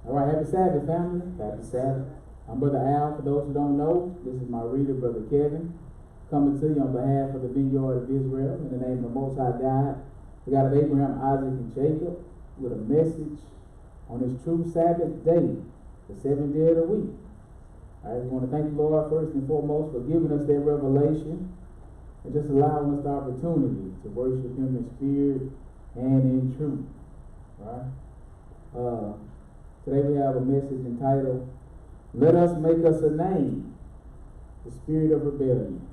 All right, happy Sabbath, family. Happy Sabbath. I'm Brother Al. For those who don't know, this is my reader, Brother Kevin, coming to you on behalf of the Vineyard of Israel in the name of the Most High God, the God of Abraham, Isaac, and Jacob, with a message on this true Sabbath day, the seventh day of the week. All right, we want to thank the Lord first and foremost for giving us that revelation and just allowing us the opportunity to worship Him in spirit and in truth. All right. Today we have a message entitled, Let Us Make Us a Name, the Spirit of Rebellion.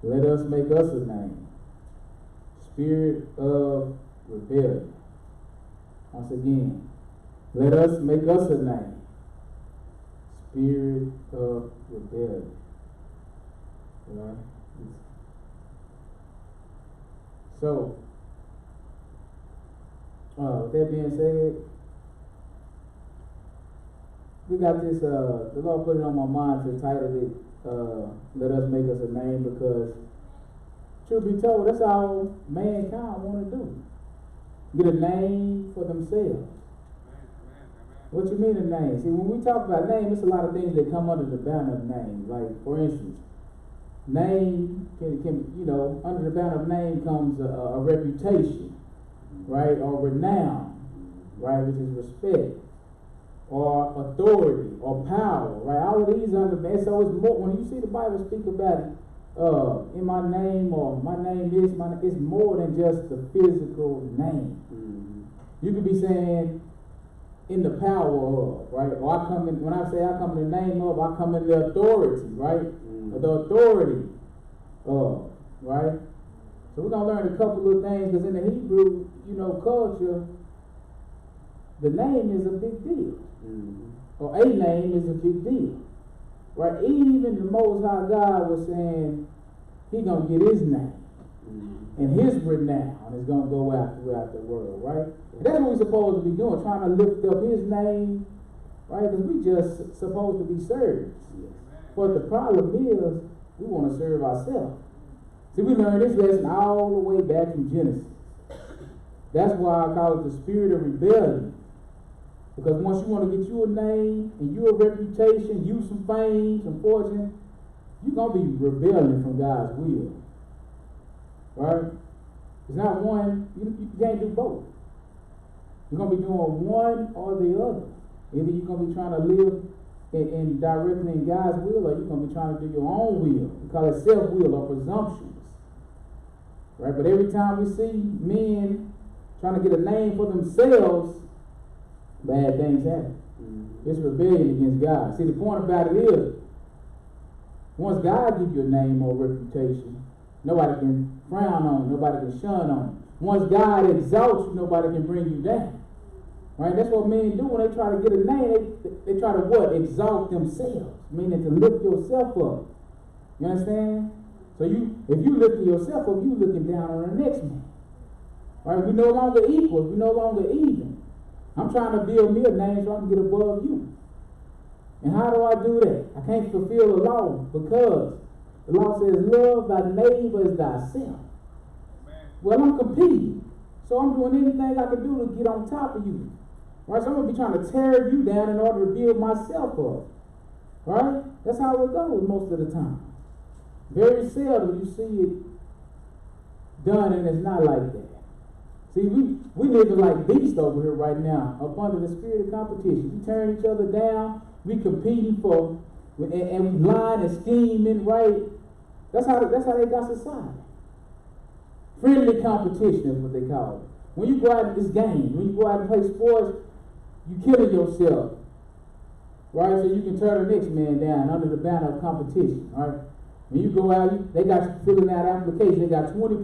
Let us make us a name, Spirit of Rebellion. Once again, let us make us a name, Spirit of Rebellion. All right? So, with that being said, we got this, the Lord put it on my mind to title it, Let Us Make Us a Name, because, truth be told, that's all mankind want to do. Get a name for themselves. What you mean a name? See, when we talk about name, it's a lot of things that come under the banner of name. Like, for instance, name can under the banner of name comes a reputation, right? Or renown, right? Which is respect. Or authority, or power, right? All of these under man. So it's more, when you see the Bible speak about it, in my name, or my name is, it's more than just the physical name. Mm-hmm. You could be saying in the power of, right? Or I come in, when I say I come in the name of, I come in the authority, right? Mm-hmm. The authority of, right? So we're gonna learn a couple of things, because in the Hebrew, culture, the name is a big deal. Mm-hmm. Or a name is a big deal. Right? Even the Most High God was saying He gonna get His name. Mm-hmm. And His renown is gonna go out throughout the world, right? And that's what we're supposed to be doing, trying to lift up His name, right? Because we just supposed to be served. Yes. But the problem is, we want to serve ourselves. See, we learned this lesson all the way back from Genesis. That's why I call it the spirit of rebellion. Because once you want to get you a name, and you a reputation, you some fame, some fortune, you're going to be rebelling from God's will. Right? It's not one, you can't do both. You're going to be doing one or the other. Either you're going to be trying to live in directly in God's will, or you're going to be trying to do your own will. We call it self-will or presumptions. Right? But every time we see men trying to get a name for themselves, bad things happen. Mm-hmm. It's rebellion against God. See, the point about it is, once God gives you a name or reputation, nobody can frown on it, nobody can shun on it. Once God exalts you, nobody can bring you down. Right? That's what men do when they try to get a name. They try to what? Exalt themselves, meaning to lift yourself up. You understand? So if you lifting yourself up, you looking down on the next man. Right? We no longer equal. We no longer even. I'm trying to build me a name so I can get above you. And how do I do that? I can't fulfill the law, because the law says, love thy neighbor as thyself. Amen. Well, I'm competing. So I'm doing anything I can do to get on top of you. Right? So I'm going to be trying to tear you down in order to build myself up. Right? That's how it goes most of the time. Very seldom you see it done, and it's not like that. See, we living like beasts over here right now, up under the spirit of competition. We tearing each other down. We competing for, and we lying and scheming, right? That's how they got society. Friendly competition is what they call it. When you go out in this game, when you go out and play sports, you killing yourself, right? So you can tear the next man down under the banner of competition, right? When you go out, they got you filling out applications. They got 20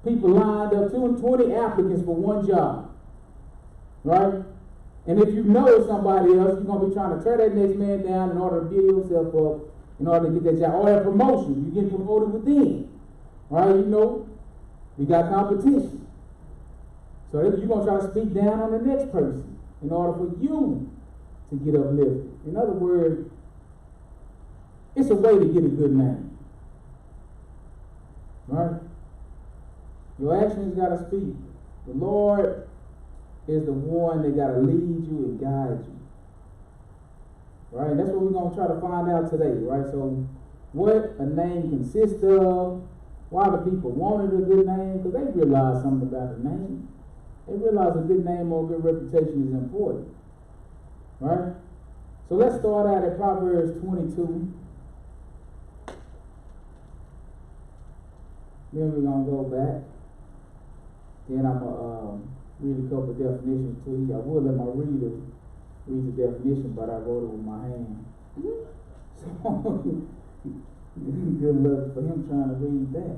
people lined up, 20 applicants for one job, right? And if you know somebody else, you're going to be trying to tear that next man down in order to build yourself up, in order to get that job, or that promotion. You get promoted within, right? We got competition. So you're going to try to speak down on the next person in order for you to get uplifted. In other words, it's a way to get a good name, right? Your actions got to speak. The Lord is the one that got to lead you and guide you. Right? And that's what we're going to try to find out today. Right? So, what a name consists of, why the people wanted a good name, because they realize something about the name. They realize a good name or a good reputation is important. Right? So let's start out at Proverbs 22. Then we're going to go back. Then I'm going to read a couple of definitions to you. I will let my reader read the definition, but I wrote it with my hand. So, good luck for him trying to read that.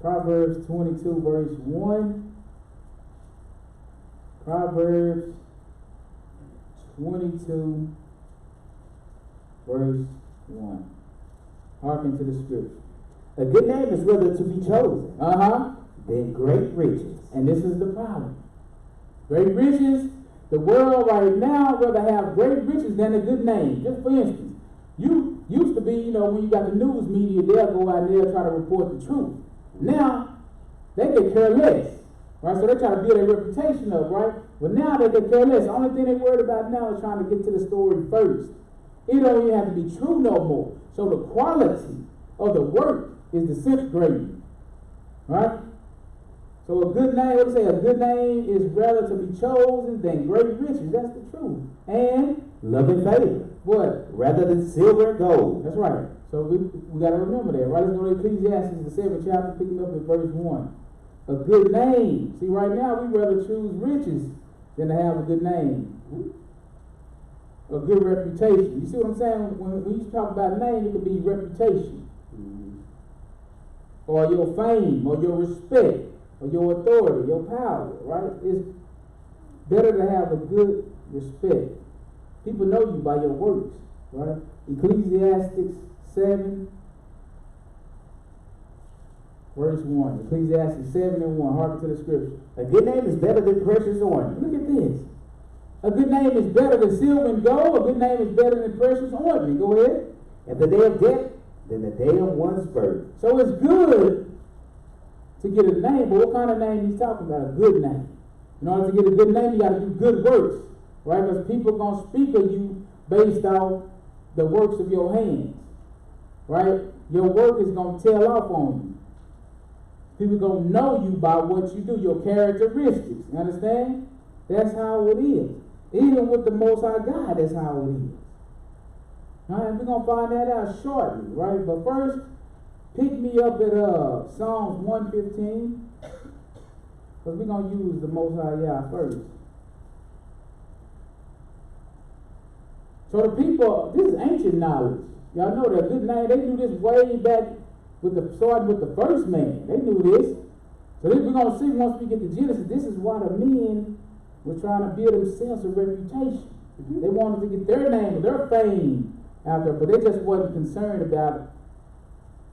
Proverbs 22 verse 1. Proverbs 22 verse 1. Hearken to the scripture. A good name is rather to be chosen than great riches. And this is the problem. Great riches, the world right now rather have great riches than a good name. Just for instance, you used to be, when you got the news media, they'll go out there and try to report the truth. Now, they could care less. Right? So they try to build their reputation up, right? But now they could care less. The only thing they're worried about now is trying to get to the story first. It don't even have to be true no more. So the quality of the work is disintegrating. Right? So a good name, what do you say? A good name is rather to be chosen than great riches. That's the truth. And love and favor. What? Rather than silver and gold. That's right. So we got to remember that. Right? Let's go to Ecclesiastes, the 7th chapter, picking up at verse 1. A good name. See, right now we rather choose riches than to have a good name. A good reputation. You see what I'm saying? When you talk about name, it could be reputation. Or your fame, or your respect, or your authority, your power, right? It's better to have a good respect. People know you by your works, right? Ecclesiastes 7, verse 1. Ecclesiastes 7 and 1. Hearken to the scripture. A good name is better than precious ointment. Look at this. A good name is better than silver and gold. A good name is better than precious ointment. Go ahead. And the day of death than the day of one's birth. So it's good to get a name, but what kind of name he's talking about? A good name. In order to get a good name, you got to do good works, right? Because people are going to speak of you based off the works of your hands, right? Your work is going to tell off on you. People are going to know you by what you do, your characteristics. You understand? That's how it is. Even with the Most High God, that's how it is. All right, we're going to find that out shortly, right? But first, pick me up at Psalms 115, because we're going to use the Most High Yah first. So the people, this is ancient knowledge. Y'all know that good name, they knew this way back starting with the first man. They knew this. So this we're going to see once we get to Genesis, this is why the men were trying to build themselves a reputation. They wanted to get their name, their fame out there, but they just wasn't concerned about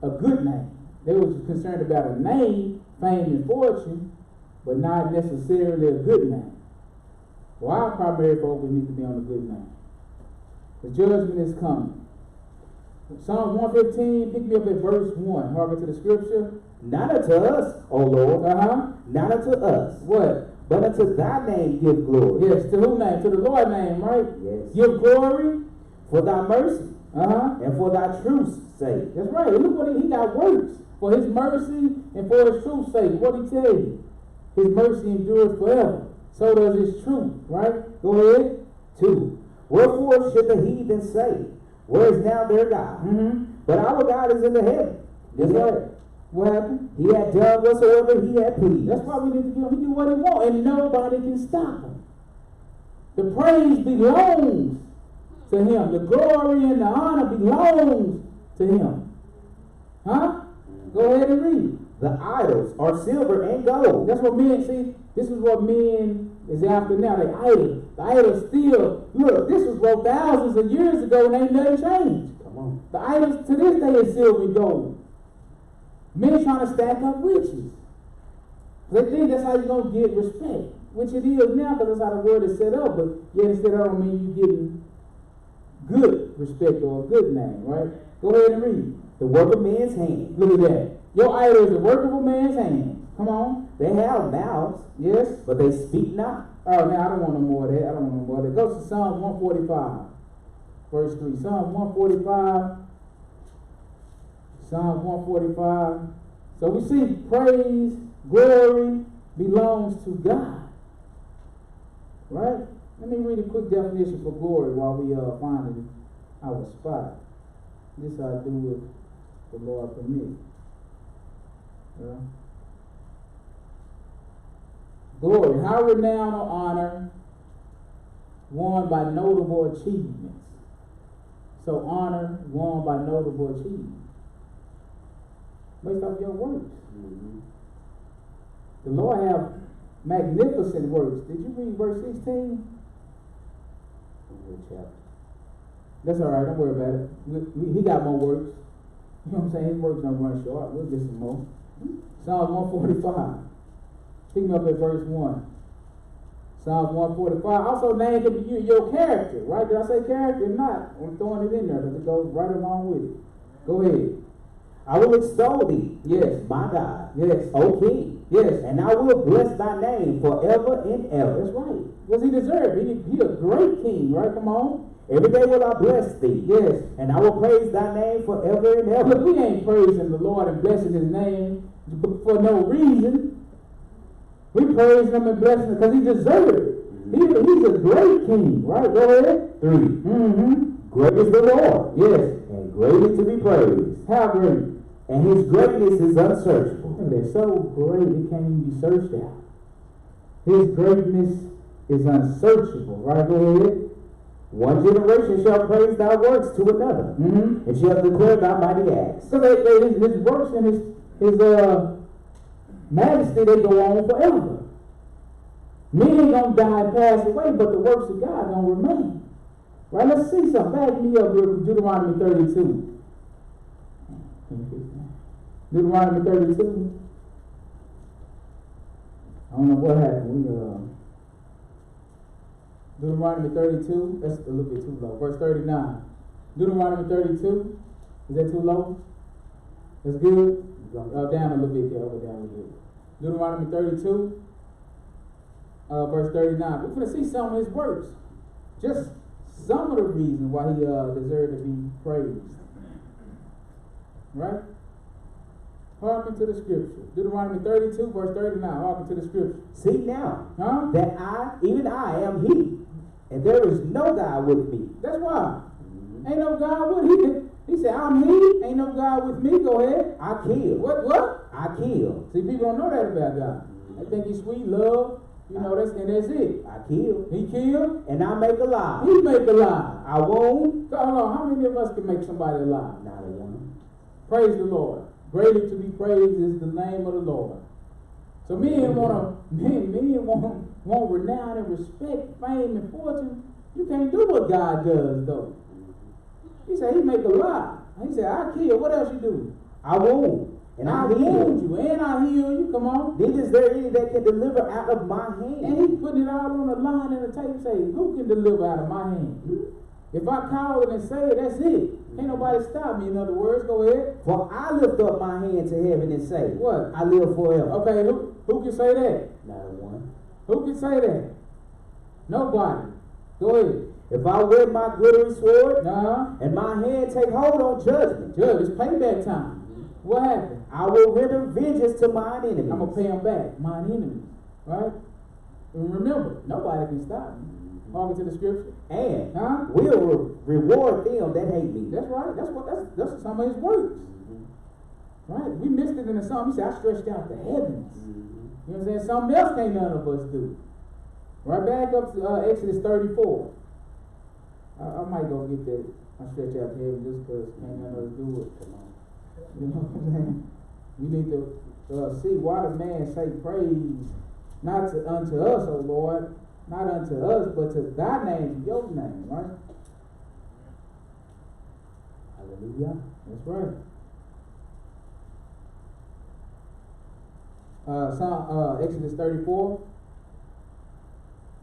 a good name. They was concerned about a name, fame, and fortune, but not necessarily a good name. Well, our primary focus needs to be on a good name. The judgment is coming. Psalm 115, pick me up at verse 1. Hearken to the scripture. Not unto us, O Lord. Not unto us. What? But unto thy name give glory. Yes, to whose name? To the Lord's name, right? Yes. Give glory. For thy mercy. And for thy truth's sake. That's right. Look what he got works. For his mercy and for his truth's sake. What did he tell you? His mercy endures forever. So does his truth, right? Go ahead. 2. Wherefore should the heathen say, where is now their God? But our God is in the heaven. That's right. What happened? He had done whatsoever he had pleased. That's why we need to give him. He do what he wants, and nobody can stop him. The praise belongs to him. The glory and the honor belongs to him. Go ahead and read. The idols are silver and gold. That's what men see. This is what men is after now. The idols still. Look, this was wrote thousands of years ago, and ain't nothing changed. Come on. The idols to this day is silver and gold. Men trying to stack up riches. They think that's how you're going to get respect, which it is now because that's how the world is set up. But yet instead that don't mean you're getting good respect or a good name, right? Go ahead and read. The work of man's hand. Look at that. Your idol is the work of a man's hand. Come on. They have mouths, Yes. but they speak not. Oh, now I don't want no more of that. I don't want no more of that. Go to Psalm 145, verse 3. Psalm 145. Psalm 145. So we see praise, glory belongs to God. Right? Let me read a quick definition for glory while we find our spot. This I do with the Lord permit. Yeah. Glory, high renown or honor won by notable achievements. So honor won by notable achievements. Based off your works. Mm-hmm. The Lord have magnificent works. Did you read verse 16? That's all right. Don't worry about it. He got more works. You know what I'm saying? His works don't run short. We'll get some more. Psalms 145. Pick me up at verse 1. Psalms 145. Also name can be your character, right? Did I say character? If not, I'm throwing it in there because it goes right along with it. Go ahead. I will extol thee, Yes. my God, Yes. O King, Yes. and I will bless thy name forever and ever. That's right. Because he deserved it. He a great king, right? Come on. Every day will I bless thee, Yes. and I will praise thy name forever and Look, ever. we ain't praising the Lord and blessing his name for no reason. We praise him and bless him because he deserves it. He's a great king, right? Go ahead. 3. Mm-hmm. Great is the Lord, Yes. and greatly to be praised, How great? and his greatness is unsearchable. And they're so great it can't even be searched out. His greatness is unsearchable, right? Go ahead. One generation shall praise thy works to another, Mm-hmm. and shall declare thy mighty acts. So his works and his majesty, they go on forever. Men ain't gonna die and pass away, but the works of God gonna remain. Right? Let's see something. Back me up here with Deuteronomy 32. Deuteronomy 32. I don't know what happened. Deuteronomy 32. That's a little bit too low. Verse 39. Deuteronomy 32. Is that too low? That's good. Down a little bit. Yeah, over down a little bit. Deuteronomy 32. Verse 39. We're going to see some of his works. Just some of the reasons why he deserved to be praised. Right? Hearken to the scripture. Deuteronomy 32, verse 39. Hearken to the scripture. See now, Huh? that even I am he, and there is no God with me. That's why. Ain't no God with him. He said, I'm he. Ain't no God with me. Go ahead. I kill. What? I kill. See, people don't know that about God. They think he's sweet, love. You know, that's it. I kill. He killed. And I make alive. He make alive. I wound. Hold on. How many of us can make somebody alive? Not a one. Praise the Lord. Greatly to be praised is the name of the Lord. So men want renown and respect, fame, and fortune. You can't do what God does, though. He said he make alive. He said I kill. What else you do? I wound. And I heal. wound you and I heal you. Come on. Then is there any that can deliver out of my hand? And he putting it all on the line and the tape. Say, who can deliver out of my hand? If I call it and say it, that's it. Ain't nobody stop me. In other words, go ahead. For I lift up my hand to heaven and say, What? I live forever. Okay, who can say that? Not a one. Who can say that? Nobody. Go ahead. If I wear my glittering sword, Uh-huh. and my hand take hold on judgment, Judge, it's payback time. What happened? I will render vengeance to mine enemies. I'm going to pay them back. Mine enemies. Right? And remember, nobody can stop me. Talking to the scripture. And Huh? will reward them that hate me. That's right. That's some of his works. Right? We missed it in the psalm. He said, I stretched out the heavens. You know what I'm saying? Something else can't none of us do. Right back up to Exodus 34. I might go get that. I stretch out the heavens just because can't none of us do it. Come on. You know what I'm saying? We need to see why the man say praise not unto us, O Lord, not unto us, but to thy name, your name, right? Hallelujah. That's right. Exodus 34.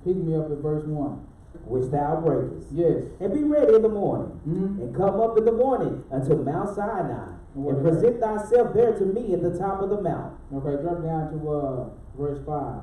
Pick me up at verse 1. Which thou breakest. Yes. And be ready in the morning, Mm-hmm. and come up in the morning unto Mount Sinai, and present thyself there to me at the top of the mount. Okay, drop down to verse 5.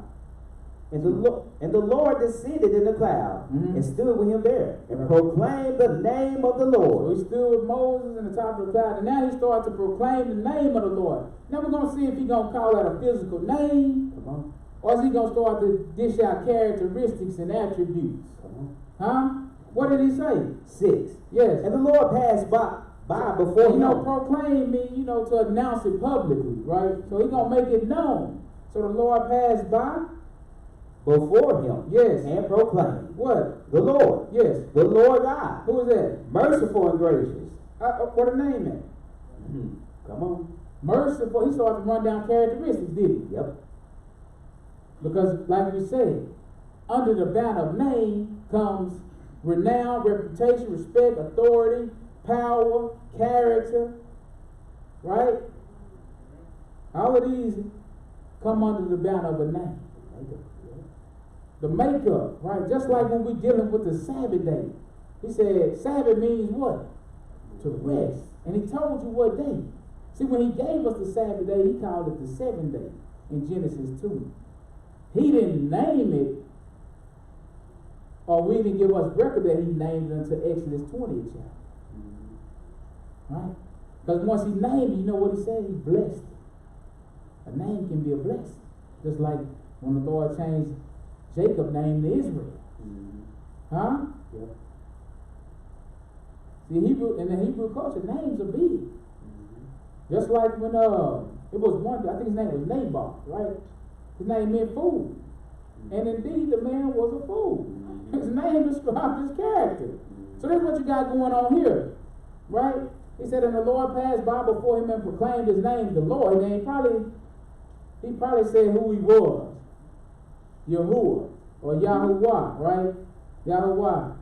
And the Lord descended in the cloud and stood with him there and proclaimed the name of the So Lord. he stood with Moses in the top of the cloud, and now he started to proclaim the name of the Lord. Now we're going to see if he's going to call that a physical name, Come on. or is he going to start to dish out characteristics and attributes? Come on. Huh? What did he say? 6. Yes. And the Lord passed by before him. Proclaim me, to announce it publicly, right? So he's going to make it known. So the Lord passed by before him. Yes. And proclaimed. What? The Lord. Yes. The Lord God. Who is that? Merciful and gracious. What a name is? Come on. Merciful. He started to run down characteristics, did he? Yep. Because, like we said, under the banner of name comes renown, reputation, respect, authority, power, character, right? All of these come under the banner of a name. The makeup, right? Just like when we're dealing with the Sabbath day. He said, Sabbath means what? To rest. And he told you what day. See, when he gave us the Sabbath day, he called it the 7th day in Genesis 2. He didn't name it, or we didn't give us record that he named it until Exodus 20th chapter. Right? Because once he named it, you know what he said? He blessed it. A name can be a blessing. Just like when the Lord changed Jacob name to Israel. Huh? Yep. See, in the Hebrew culture, names are big. Just like when it was one, I think his name was Naboth, right? His name meant fool. And indeed, the man was a fool. His name described his character. So that's what you got going on here, right? He said, and the Lord passed by before him and proclaimed his name, the Lord. And he probably said who he was. Yahuwah, or Yahuwah, right? Yahuwah.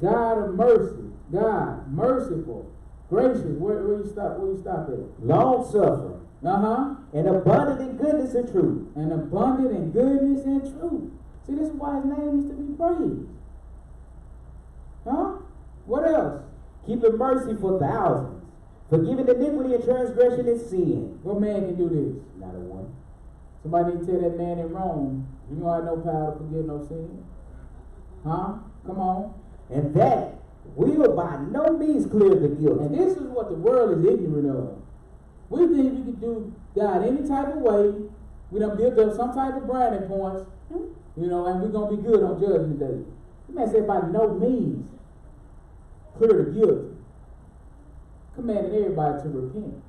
God of mercy. God, merciful, gracious. Where you stop at? Long suffering. And abundant in goodness and truth. And abundant in goodness and truth. See, this is why his name is to be praised. Huh? What else? Keeping mercy for thousands. Forgiving iniquity and transgression and sin. What man can do this? Not a one. Somebody need to tell that man in Rome, you don't have no power to forgive no sin. Huh? Come on. And that will by no means clear the guilty. And this is what the world is ignorant of. We think we can do God any type of way. We done built up some type of branding points, and we're going to be good on Judgment Day. The man said by no means clear the guilty. Commanding everybody to repent.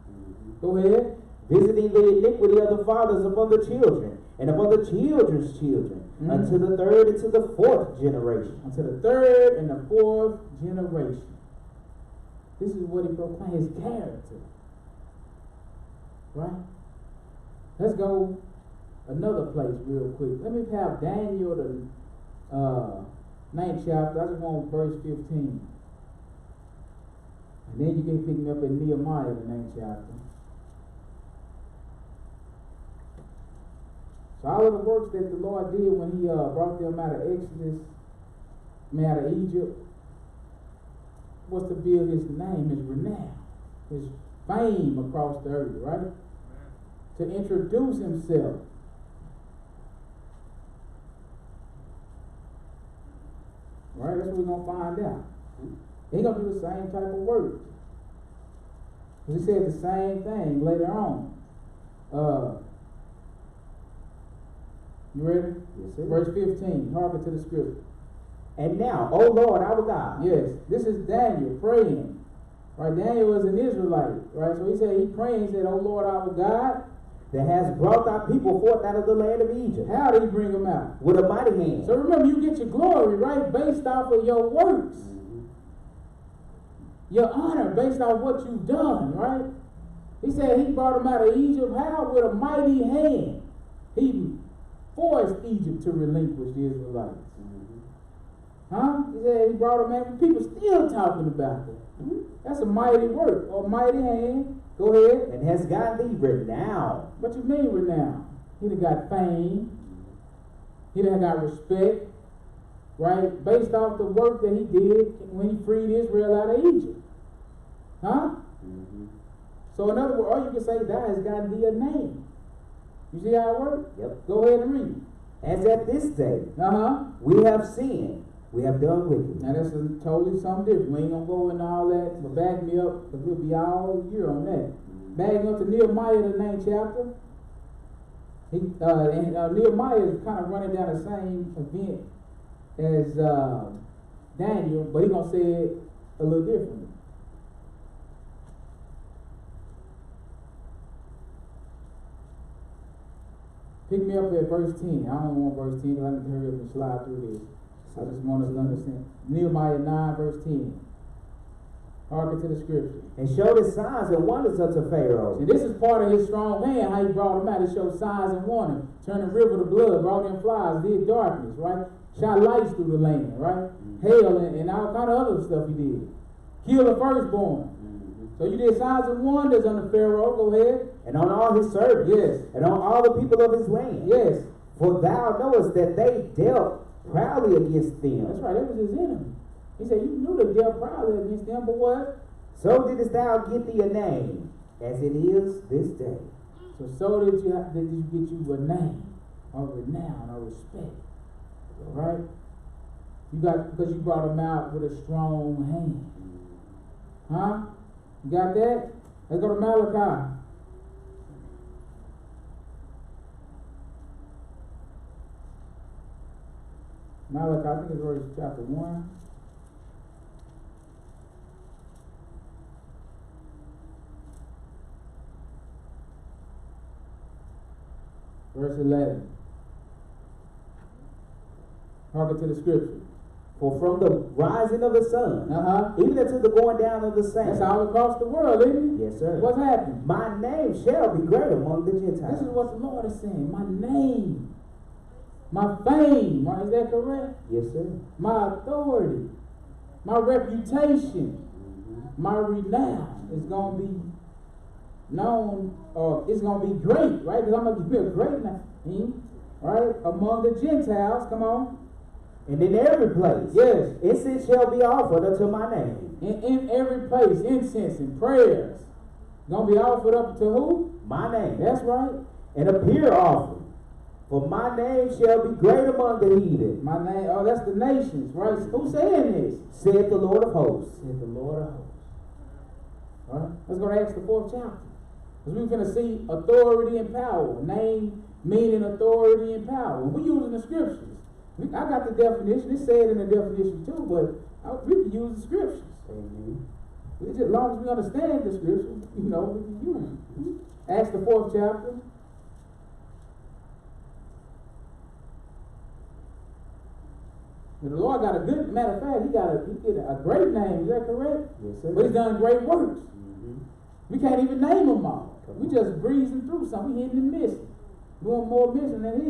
Go ahead. Visiting the iniquity of the fathers upon the children, and upon the children's children, unto the third and to the fourth generation. Unto the third and the fourth generation. This is what he proclaims, his character. Right? Let's go another place real quick. Let me have Daniel, the 9th chapter. I just want verse 15. And then you can pick me up in Nehemiah, the 9th chapter. So all of the works that the Lord did when he brought them out of Exodus, out of Egypt, was to build his name, his renown, his fame across the earth, right? To introduce himself. Right? That's what we're going to find out. He's going to do the same type of work. He said the same thing later on. You ready? Yes, sir. Verse 15. Hearken to the scripture. And now, O Lord, our God. Yes, this is Daniel praying. Right, Daniel was an Israelite. Right, so he said, he praying, he said, O Lord, our God, that has brought thy people forth out of the land of Egypt. How did he bring them out? With a mighty hand. So remember, you get your glory, right, based off of your works. Your honor based off what you've done, right? He said he brought them out of Egypt. How? With a mighty hand. He forced Egypt to relinquish the Israelites. Huh? He said he brought them out. People still talking about it. That's a mighty work, or mighty hand. Go ahead. And has gotten thee renown. What you mean renown? He done got fame. He done got respect. Right? Based off the work that he did when he freed Israel out of Egypt. Huh? So in other words, all you can say, that has got to be a name. You see how it works? Yep. Go ahead and read. As at this day, we have sinned, we have done wickedly. Now that's totally something different. We ain't gonna go into all that, but back me up, because we'll be all year on that. Backing up to Nehemiah, the 9th chapter. Nehemiah is kind of running down the same event as Daniel, but he's gonna say it a little differently. Pick me up at verse 10. I don't want verse 10 because I need to hurry up and slide through this. I just want us to understand. Nehemiah 9 verse 10. Hearken to the scripture. And showed his signs and wonders unto Pharaoh. And this is part of his strong hand, how he brought them out. He showed signs and wonders. Turned the river to blood, brought in flies, did darkness, right? Shot lights through the land, right? Hail and all kind of other stuff he did. Killed the firstborn. So you did signs and wonders under Pharaoh. Go ahead. And on all his servants. Yes. And on all the people of his land. Yes. For thou knowest that they dealt proudly against them. That's right. That was his enemy. He said, you knew they dealt proudly against them, but what? So didst thou get thee a name, as it is this day. So did you get you a name, or renown, or respect. Right? You got, because you brought them out with a strong hand. Huh? You got that? Let's go to Malachi. Malachi, I think it's verse chapter 1. Verse 11. Hearken to the scripture. For from the rising of the sun, even unto the going down of the same. That's all across the world, isn't it? Yes, sir. What's happening? My name shall be great among the Gentiles. This is what the Lord is saying. My name, my fame, right? Is that correct? Yes, sir. My authority, my reputation, my renown is going to be known, or it's going to be great, right? Because I'm going to give you a great name, right? Among the Gentiles, come on. And in every place, yes, incense shall be offered unto my name. In every place, incense and prayers gonna be offered up to who? My name. That's right. And a pure offering. For my name shall be great among the heathen. My name, oh, that's the nations, right? Who's saying this? Saith the Lord of hosts. Saith the Lord of hosts. All right, let's go to Acts the 4th chapter. Because we're going to see authority and power. Name meaning authority and power. When we're using the scriptures, I got the definition. It said in the definition too, but we can use the scriptures. As long as we understand the scriptures, we can use them. Acts the 4th chapter. And the Lord got a good, matter of fact, he did a great name. Is that correct? Yes, sir. But he's done great works. We can't even name them all. We just breezing through some. We hidden and missing. Doing more missing than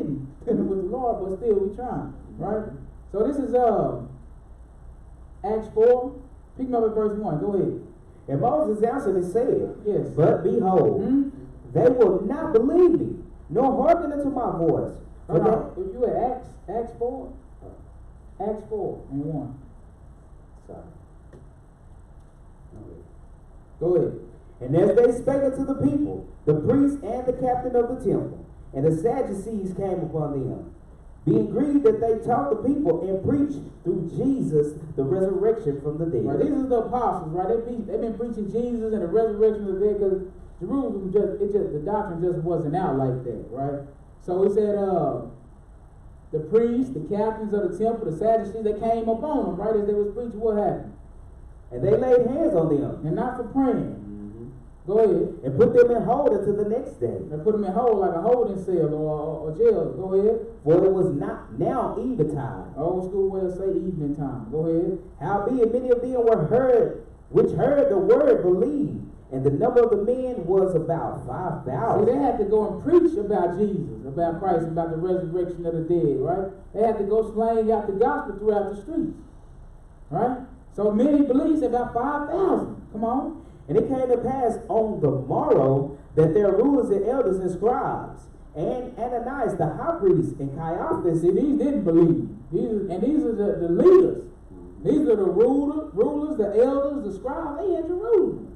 hidden with the Lord, but still we trying. Right? So this is Acts 4. Pick me up at verse 1. Go ahead. And Moses answered and said, yes. But behold, they will not believe me, nor hearken unto my voice. If you at Acts 4, Acts 4 and 1. Sorry. Go ahead. And as they spake unto the people, the priests and the captain of the temple, and the Sadducees came upon them, being grieved that they taught the people and preached through Jesus the resurrection from the dead. Right, these are the apostles, right? They've been preaching Jesus and the resurrection of the dead because Jerusalem the doctrine just wasn't out like that, right? So he said, the priests, the captains of the temple, the Sadducees, they came upon them, right? As they was preaching, what happened? And they laid hands on them. And not for praying. Go ahead. And put them in hold until the next day. And put them in hold like a holding cell or jail. Go ahead. For it was not now eventide. Old school way to say evening time. Go ahead. Howbeit many of them which heard the word believed, and the number of the men was about 5,000. See, they had to go and preach about Jesus, about Christ, about the resurrection of the dead, right? They had to go slaying out the gospel throughout the streets, right? So many believed, about 5,000. Come on. And it came to pass on the morrow that their rulers and elders and scribes, and Ananias the high priest, and Caiaphas, see, these didn't believe. These are the leaders. These are the rulers, the elders, the scribes. They in Jerusalem.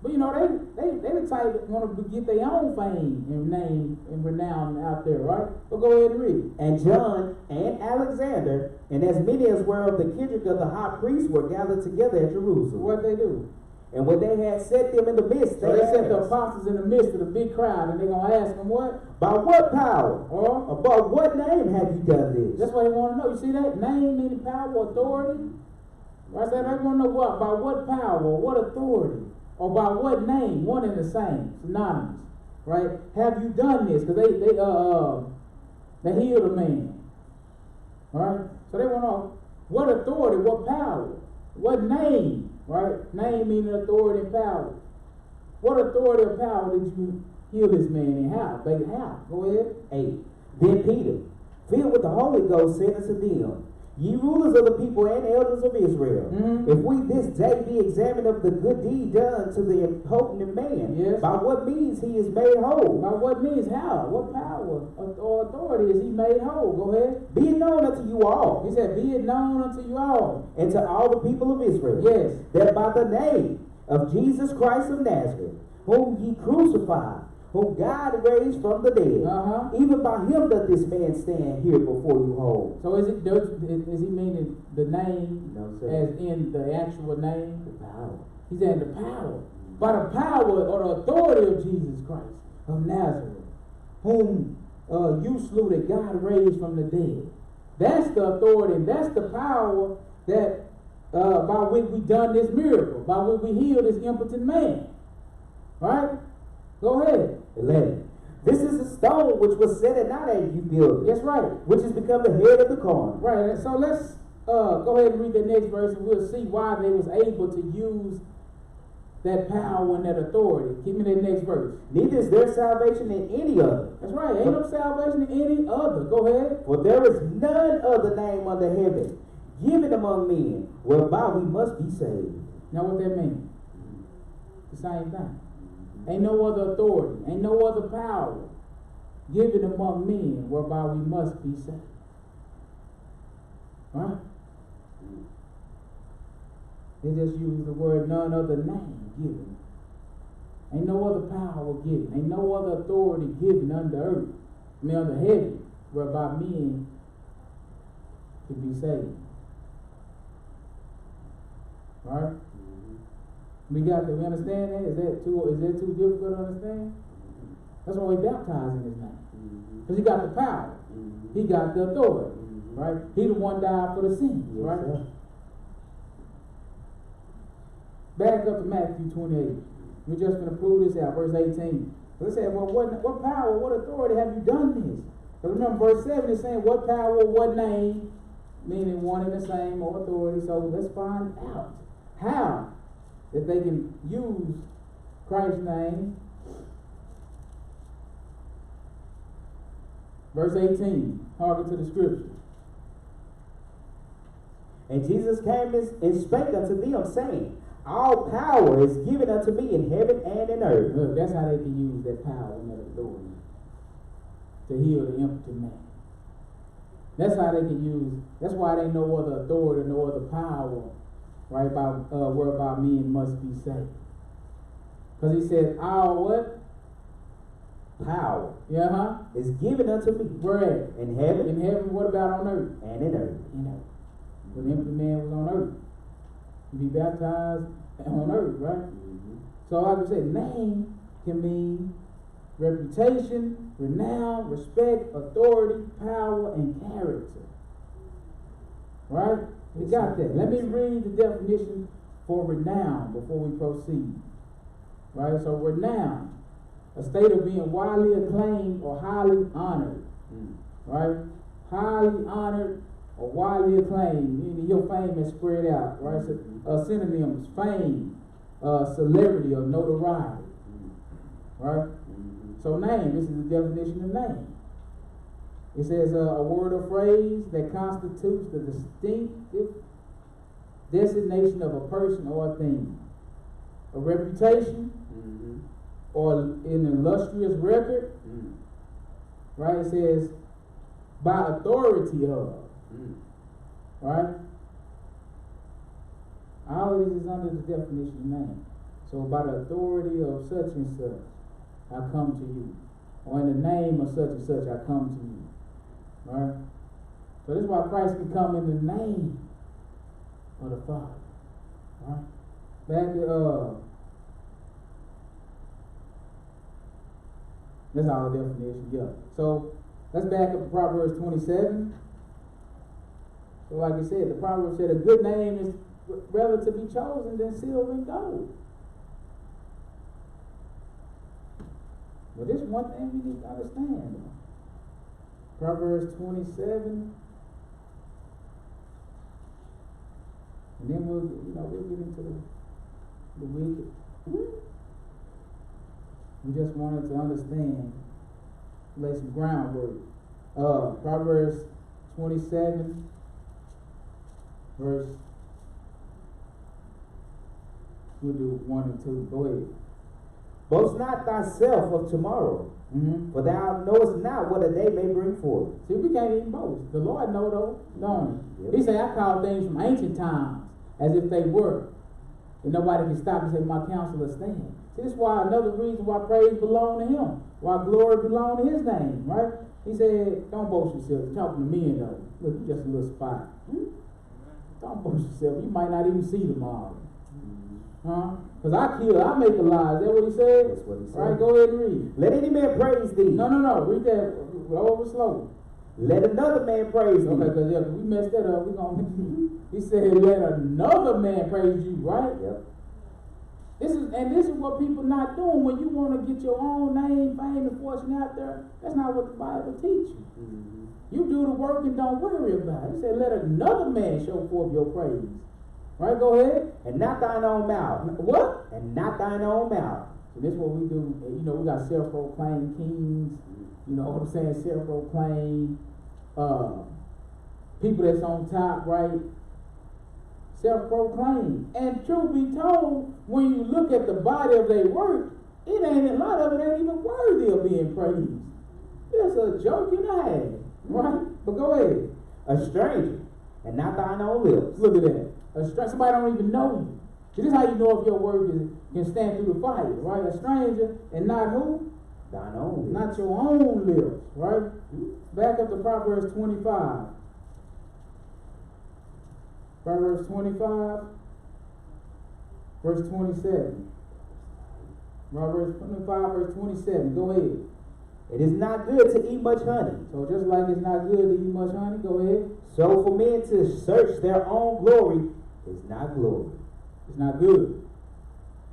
But you know, they the type that want to get their own fame and name and renown out there, right? But go ahead and read it. And John and Alexander, and as many as were of the kindred of the high priest, were gathered together at Jerusalem. What they do? And when they had set them in the midst, So they set the apostles in the midst of the big crowd, and they're gonna ask them what? by what power? Or About what name have you done this? that's what they want to know. You see that? Name meaning power, authority. Right? So they want to know what? By what power, or what authority, or by what name? One and the same, synonymous. Right? Have you done this? Because they healed a man. Right? So they want to know what authority, what power, what name. Right? Name meaning authority and power. What authority or power did you heal this man and how? Baby, how? Go ahead. 8. Then Peter, filled with the Holy Ghost, said unto them, Ye rulers of the people and elders of Israel, Mhm. if we this day be examined of the good deed done to the impotent man, Yes. by what means he is made whole, By what means? How? What power or authority is he made whole? Go ahead. be it known unto you all, He said, be it known unto you all. and to all the people of Israel, Yes. that by the name of Jesus Christ of Nazareth, whom ye crucified, whom God raised from the dead, Uh-huh. even by him doth this man stand here before you whole. So is he meaning the name No, sir. as in the actual name? The power. He's saying the power. By the power or the authority of Jesus Christ of Nazareth, whom you slew that God raised from the dead. That's the authority and that's the power that by which we done this miracle, by which we healed this impotent man. Right? Go ahead. 11. This is the stone which was set at naught at you builders, That's right. which has become the head of the corner. Right. So let's go ahead and read the next verse and we'll see why they was able to use that power and that authority. Give me that next verse. Neither is there salvation in any other, That's right. Ain't no salvation in any other. Go ahead. for there is none other name under heaven given among men whereby we must be saved. Now what that means? The same thing. Ain't no other authority. Ain't no other power given among men whereby we must be saved. Right? They just use the word none other name given. Ain't no other power given. Ain't no other authority given under earth. Under heaven, whereby men can be saved. Right? We understand that? Is that too difficult to understand? That's why we baptize in his name. Because he got the power. He got the authority. Right? He the one died for the sins. Yes, right? sir. Back up to Matthew 28. We're just going to prove this out. Verse 18. They said, well, what power, what authority have you done this? But remember, verse 7 is saying, what power, what name, meaning one and the same, or authority. So let's find out how that they can use Christ's name. Verse 18. Hearken to the scripture. And Jesus came and spake unto them, saying, All power is given unto me in heaven and in earth. Look, that's how they can use that power and that authority to heal the impotent man. That's how they can use. That's why they no other authority, no other power, right? Whereby men must be saved. Because he said, "Our what? Power Yeah, huh? is given unto me Where at? in heaven In heaven. What about on earth? and in earth." You know, when the impotent man was on earth, he be baptized on earth, right? So like I said, name can mean reputation, renown, respect, authority, power, and character. Right? We got that. Let me read the definition for renown before we proceed. Right? So renown, a state of being widely acclaimed or highly honored. Right? Highly honored or widely acclaimed, meaning your fame is spread out. Right? So, synonyms, fame, celebrity or notoriety. Right? So name, this is the definition of name. It says a word or phrase that constitutes the distinctive designation of a person or a thing. A reputation or an illustrious record. Right? It says by authority of. Right? All of this is under the definition of name. So by the authority of such and such, I come to you. Or in the name of such and such, I come to you. Right? So this is why Christ can come in the name of the Father. Right? Back to that's our definition, yeah. So let's back up to Proverbs 27. So like I said, the Proverbs said a good name is rather to be chosen than silver and gold. But this one thing we need to understand, though. Proverbs 27. And then we'll get into the wicked. We just wanted to understand, lay some groundwork. Proverbs 27, verse, we'll do 1 and 2. Go ahead. Boast not thyself of tomorrow, for thou knowest not what a day may bring forth. See, we can't even boast. The Lord know though, don't he? Yep. He said, I call things from ancient times as if they were. And nobody can stop and say, my counsel will stand. See, this is why another reason why praise belong to him, why glory belong to his name, right? He said, don't boast yourself. You're talking to men though. Look, you're just a little spot. Don't boast yourself. You might not even see tomorrow. Huh? Because I make a lie. Is that what he said? That's what he said. All right, go ahead and read. Let any man praise thee. No. Read that over slow. Let another man praise thee. Okay, because we messed that up. He said, let another man praise you, right? Yep. This is what people not doing when you want to get your own name, fame, and fortune out there. That's not what the Bible teaches you. You do the work and don't worry about it. He said, let another man show forth your praise. Right, go ahead. And not thine own mouth. What? And not thine own mouth. So this is what we do. We got self-proclaimed kings. You know what I'm saying? Self-proclaimed people that's on top, right? Self-proclaimed. And truth be told, when you look at the body of their work, a lot of it ain't even worthy of being praised. It's a joke in the head, right? But go ahead. A stranger, and not thine own lips. Look at that. Somebody don't even know you. This is how you know if your work can stand through the fire, right? A stranger, and not who? Thine own lips. Not your own lips, right? Back up to Proverbs 25. Proverbs 25, verse 27. Proverbs 25, verse 27. Go ahead. It is not good to eat much honey. So just like it's not good to eat much honey, go ahead. So for men to search their own glory is not glory. It's not good.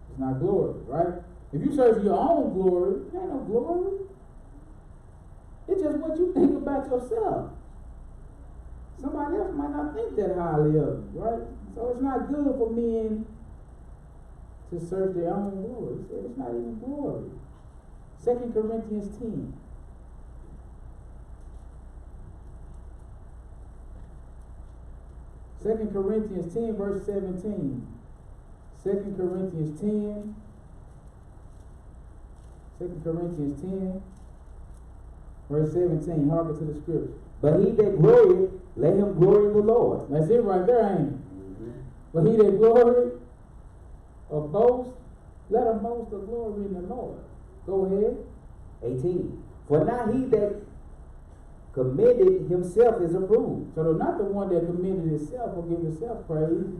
It's not glory, right? If you search your own glory, it ain't no glory. It's just what you think about yourself. Somebody else might not think that highly of you, right? So it's not good for men to search their own glory. He said it's not even glory. 2 Corinthians 10. 2 Corinthians 10, verse 17. 2 Corinthians 10. 2 Corinthians 10, verse 17. Hearken to the scripture. But he that glorieth, let him glory in the Lord. That's it right there, ain't it? But he that glorieth or boast, let him boast of glory in the Lord. Go ahead. 18. For not he that commended himself is approved. So they're not the one that commended himself or give himself praise.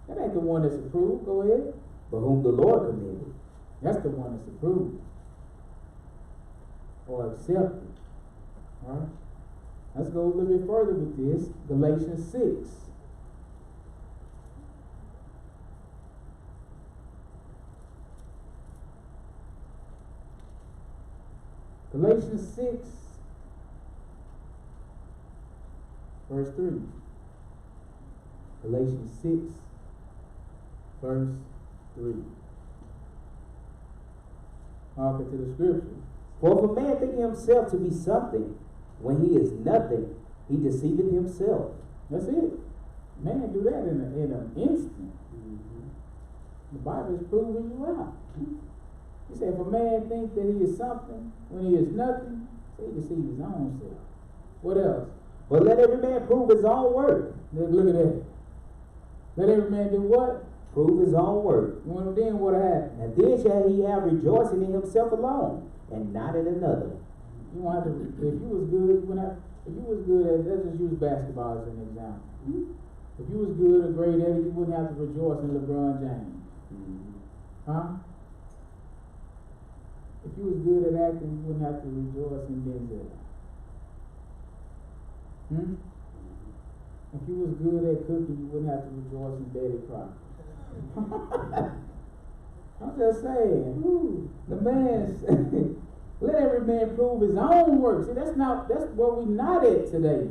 That ain't the one that's approved. Go ahead. But whom the Lord commended. That's the one that's approved. Or accepted. Alright? Let's go a little bit further with this. Galatians 6. Galatians 6, verse 3. Galatians 6, verse 3. Hearken to the scripture. For if a man think himself to be something, when he is nothing, he deceiveth himself. That's it. Man do that in an instant. The Bible is proving you out. He said, if a man thinks that he is something when he is nothing, he deceives his own self. What else? But let every man prove his own work. Look at that. Let every man do what? prove his own work. Well, then what happened? And then shall he have rejoicing in himself alone, and not in another. You won't have to, if you was good, you wouldn't have, if you was good at, let's just use basketball as an example. If you was good or great at it, you wouldn't have to rejoice in LeBron James. Huh? If you was good at acting, you wouldn't have to rejoice in Denzel. If you was good at cooking, you wouldn't have to rejoice in Betty Crocker. I'm just saying, the man let every man prove his own work. See, that's where we not at today.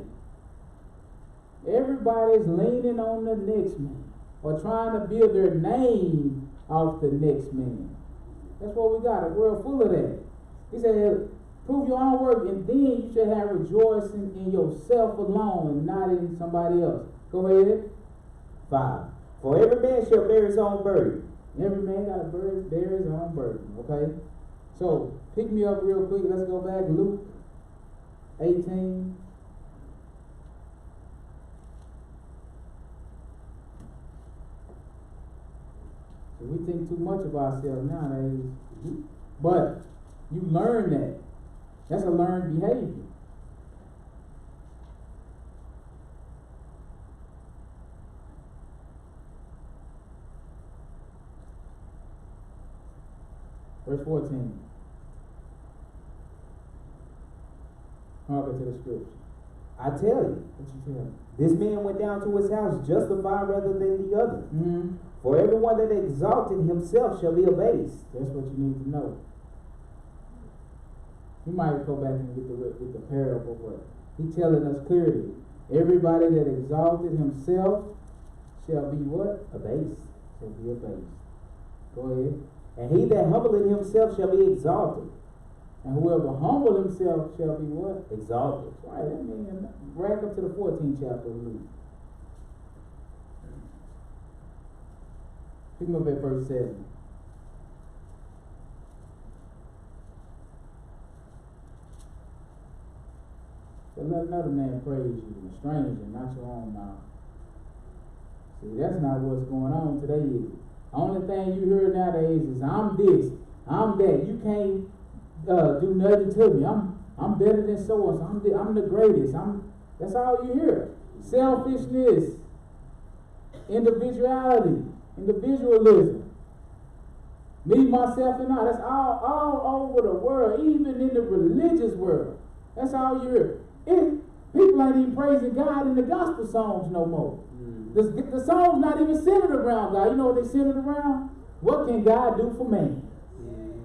Everybody's leaning on the next man or trying to build their name off the next man. That's what we got, a world full of that. He said, prove your own work, and then you should have rejoicing in yourself alone and not in somebody else. Go ahead. 5. For every man shall bear his own burden. Every man got to bear his own burden, okay? So, pick me up real quick. Let's go back. Luke 18. So we think too much of ourselves nowadays. But you learn that. That's a learned behavior. Verse 14. Harken to the scripture. I tell you, What you tell me? this man went down to his house justified rather than the other. For everyone that exalted himself shall be abased. That's what you need to know. You might go back and get the parable, but he's telling us clearly, everybody that exalted himself shall be what? Abased. Shall be abased. Go ahead. And he that humbleth himself shall be exalted. And whoever humble himself shall be what? Exalted. Right, that means back up to the 14th chapter of Luke. Pick me up at verse 7. So let another man praise you, a stranger, not your own mouth. See, that's not what's going on today, is it? Only thing you hear nowadays is, I'm this, I'm that. You can't do nothing to me. I'm better than so and so. I'm the greatest. That's all you hear. Selfishness, individuality, individualism. Me, myself, and I. That's all over the world, even in the religious world. That's all you hear. People ain't even praising God in the gospel songs no more. The song's not even centered around God. You know what they centered around? What can God do for me?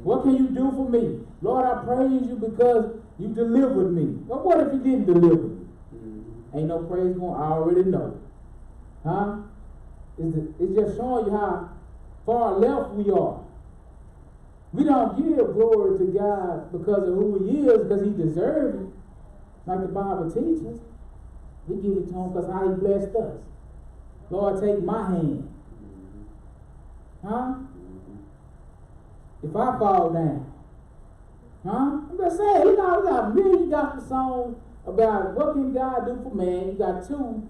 What can you do for me? Lord, I praise you because you delivered me. But what if you didn't deliver me? Ain't no praise going. I already know. Huh? It's just showing you how far left we are. We don't give glory to God because of who he is, because he deserves it. Like the Bible teaches. We give it to him because how he blessed us. Lord, take my hand. Huh? If I fall down. Huh? I'm just saying, we got a million gospel songs about what can God do for man. You got 2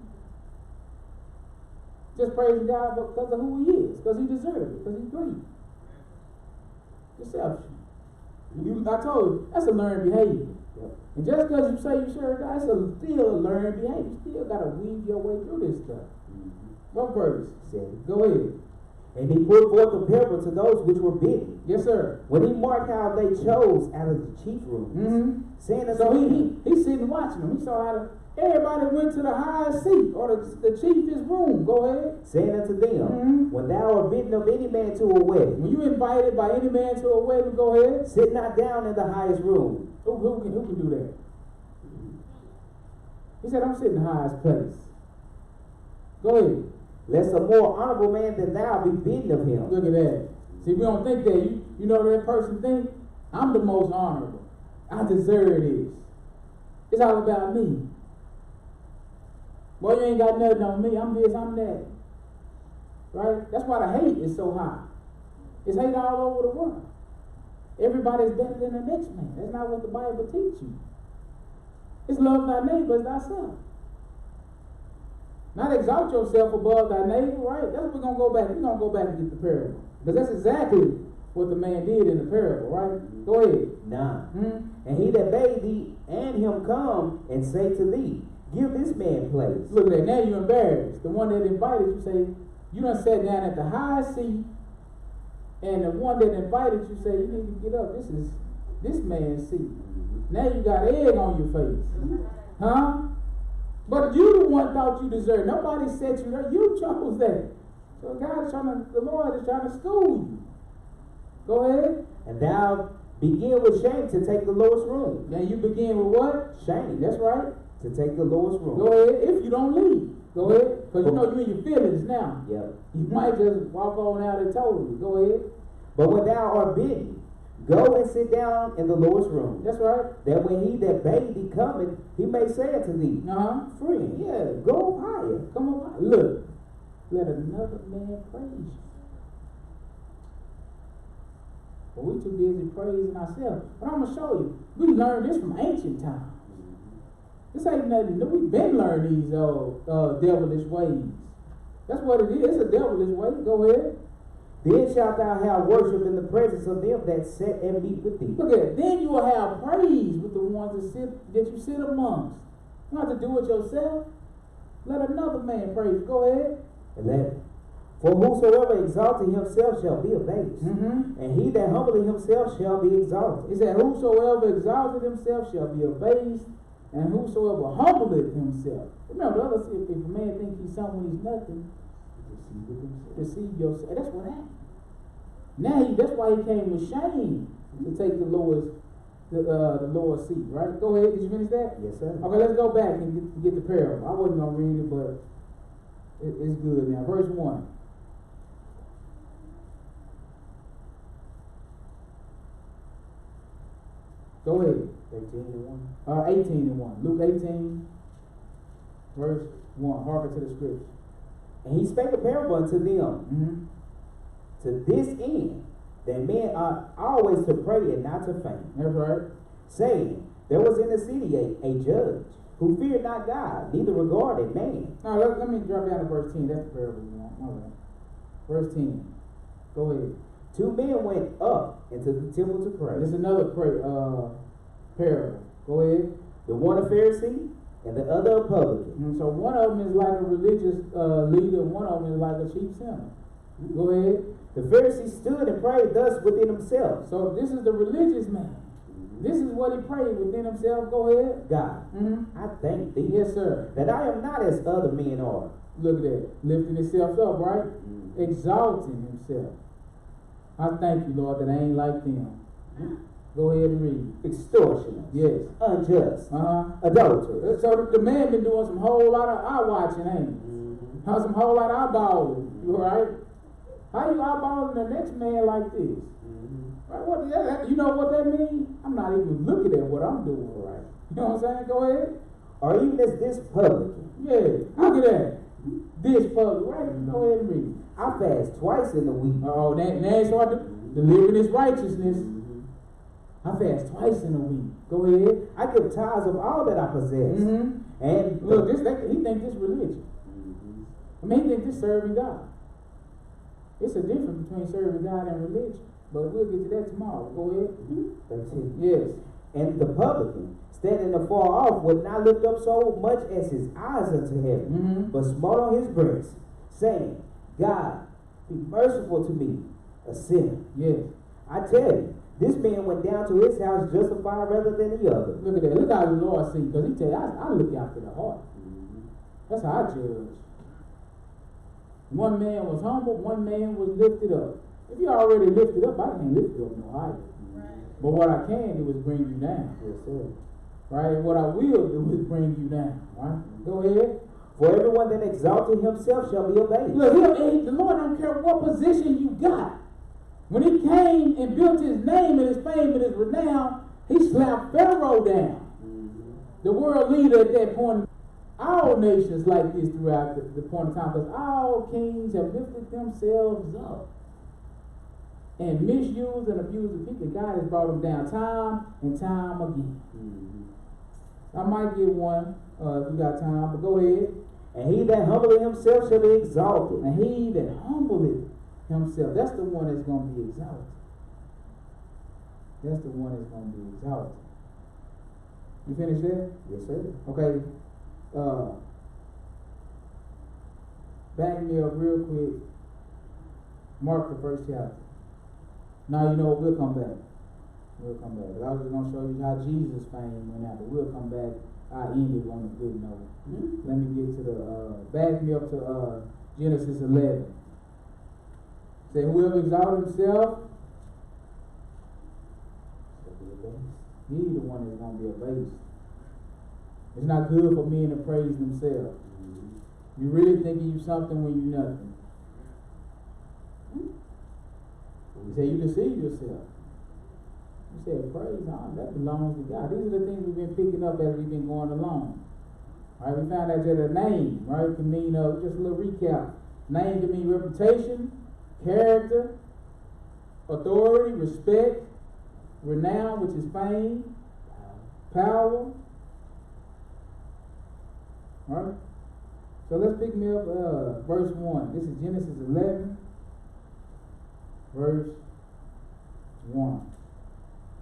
just praising God because of who he is, because he deserves it, because he's great. Deception. I told you, that's a learned behavior. And just because you say you serve God, that's still a learned behavior. You still got to weave your way through this stuff. What verse? Go ahead. And he put forth a parable to those which were bidden. Yes, sir. When he marked how they chose out of the chief rooms, saying that so he's sitting watching them. He saw how everybody went to the highest seat or the chiefest room. Go ahead. Saying unto them, when thou art bidden of any man to a wedding, when you invited by any man to a wedding, go ahead. Sit not down in the highest room. Who can do that? He said, I'm sitting in the highest place. Go ahead. Lest a more honorable man than thou be bidden of him. Look at that. See, we don't think that. You know that person think? I'm the most honorable. I deserve this. It's all about me. Boy, you ain't got nothing on me. I'm this, I'm that. Right? That's why the hate is so high. It's hate all over the world. Everybody's better than the next man. That's not what the Bible teaches you. It's love thy neighbor as thyself. Not exalt yourself above thy neighbor, right? That's what we're going to go back. We're going to go back and get the parable. Because that's exactly what the man did in the parable, right? Go ahead. 9. And he that bade thee and him come and say to thee, give this man place. Look at that. Now you're embarrassed. The one that invited you say, you done sat down at the highest seat, and the one that invited you say, you need to get up. This is this man's seat. Now you got egg on your face. Huh? But you the one thought you deserved. Nobody set you there. You chose that. So the Lord is trying to school you. Go ahead. And thou begin with shame to take the lowest room. Now you begin with what? Shame. That's right. To take the lowest room. Go ahead. If you don't leave. Go ahead. Because you know you're in your feelings now. Yep. You might just walk on out and totally. Go ahead. But when thou art bidden, go and sit down in the lowest room. That's right. That when he that bade thee cometh, he may say unto thee, friend, go up higher. Come up higher. Look, let another man praise you. But we too busy praising ourselves. But I'm going to show you. We learned this from ancient times. This ain't nothing new. We've been learning these devilish ways. That's what it is. It's a devilish way. Go ahead. Then shalt thou have worship in the presence of them that sit and meet with thee. Look at it. Then you will have praise with the ones that you sit amongst. You don't have to do it yourself. Let another man praise. Go ahead. 11. For whosoever exalted himself shall be abased, and he that humbled himself shall be exalted. He said, whosoever exalted himself shall be abased, and whosoever humbled himself. Remember, the other if a man thinks he's something he's nothing, deceive yourself. That's what happened. Now that's why he came with shame to take the lower seat, right? Go ahead. Did you finish that? Yes, sir. Okay, let's go back and get the parable. I wasn't gonna read it, but it's good now. Verse 1. Go ahead. 18 and 1. Luke 18, verse 1. Hearken to the scripture. And he spake a parable unto them, to this end, that men ought always to pray and not to faint. That's right. Saying, there was in the city a judge, who feared not God, neither regarded man. Now let me drop down to verse 10. That's the parable you want. All right. Verse 10. Go ahead. 2 men went up into the temple to pray. There's another parable. Go ahead. The one a Pharisee, and the other a publican. So one of them is like a religious leader, one of them is like a chief sinner. Go ahead. The Pharisee stood and prayed thus within himself. So this is the religious man. This is what he prayed within himself. Go ahead. God, I thank thee. Yes, sir. That I am not as other men are. Look at that. Lifting himself up, right? Exalting himself. I thank you, Lord, that I ain't like them. Go ahead and read. Extortioners. Yes. Unjust. Adulterers. So the man been doing some whole lot of eye watching, ain't he? Some whole lot of eyeballing. You alright? How you eyeballing the next man like this? Right? What, you know what that means? I'm not even looking at what I'm doing. Right? You know what I'm saying? Go ahead. Or even as this publican. Yeah. Look at that. This publican. Right? Go ahead and read. I fast twice in the week. Oh, now he started delivering his righteousness. I fast twice in a week. Go ahead. I give tithes of all that I possess. And look, he thinks this religion. I mean, he thinks this serving God. It's a difference between serving God and religion. But we'll get to that tomorrow. Go ahead. 13. Yes. And the publican, standing afar off, would not lift up so much as his eyes unto heaven, but smote on his breast, saying, God, be merciful to me, a sinner. Yes. I tell you, this man went down to his house justified rather than the other. Look at that. Look how the Lord sees. Because he tell you, I look after the heart. That's how I judge. One man was humble, one man was lifted up. If you're already lifted up, I can't lift you up no higher. But what I can do is bring you down. Yes, sir. Right? What I will do is bring you down. Right? Go ahead. For everyone that exalted himself shall be abased. Look, the Lord don't care what position you got. When he came and built his name and his fame and his renown, he slapped Pharaoh down. The world leader at that point. All nations like this throughout the point of time, because all kings have lifted themselves up and misused and abused the people. God has brought them down time and time again. I might get one if we got time, but go ahead. And he that humbleth himself shall be exalted. And he that humbleth himself, that's the one that's going to be exalted. That's the one that's going to be exalted. You finished there? Yes, sir. Okay. Back me up real quick. Mark the first chapter. Now you know what, we'll come back. We'll come back. But I was just going to show you how Jesus' fame went out. But we'll come back. I ended on a good note. Mm-hmm. Let me get to the, back me up to Genesis 11. Say, whoever exalted himself, he's the one that's going to be abased. It's not good for men to praise themselves. You really thinking you something when you nothing. You say you deceive yourself. You said praise, that belongs to God. These are the things we've been picking up as we've been going along. All right, we found out that a name, right, can mean, just a little recap. Name can mean reputation, character, authority, respect, renown, which is fame, power. All right? So let's pick me up verse 1. This is Genesis 11, verse 1.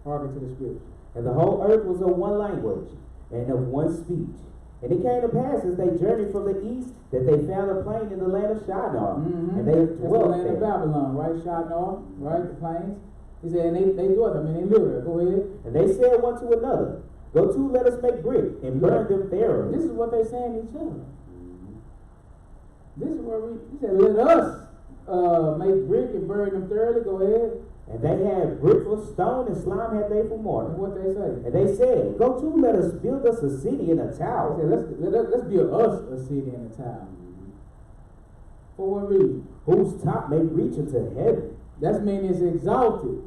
Hearken to the scripture. And the whole earth was of one language and of one speech. And it came to pass as they journeyed from the east that they found a plain in the land of Shinar. Mm-hmm. And they That's the dwelt land there. of Babylon, right? Shinar, right? The plains. He said, and they dwelt, they lived there. Go ahead. And they said one to another, Go to, let us make brick and burn them thoroughly. This is what they saying to each other. This is where he said, let us make brick and burn them thoroughly. Go ahead. And they had brick for stone, and slime had they for mortar. And what they say? And they said, Go to, let us build us a city and a tower. They said, let's build us a city and a town. For what reason? Whose top may reach into heaven. That's mean it's exalted.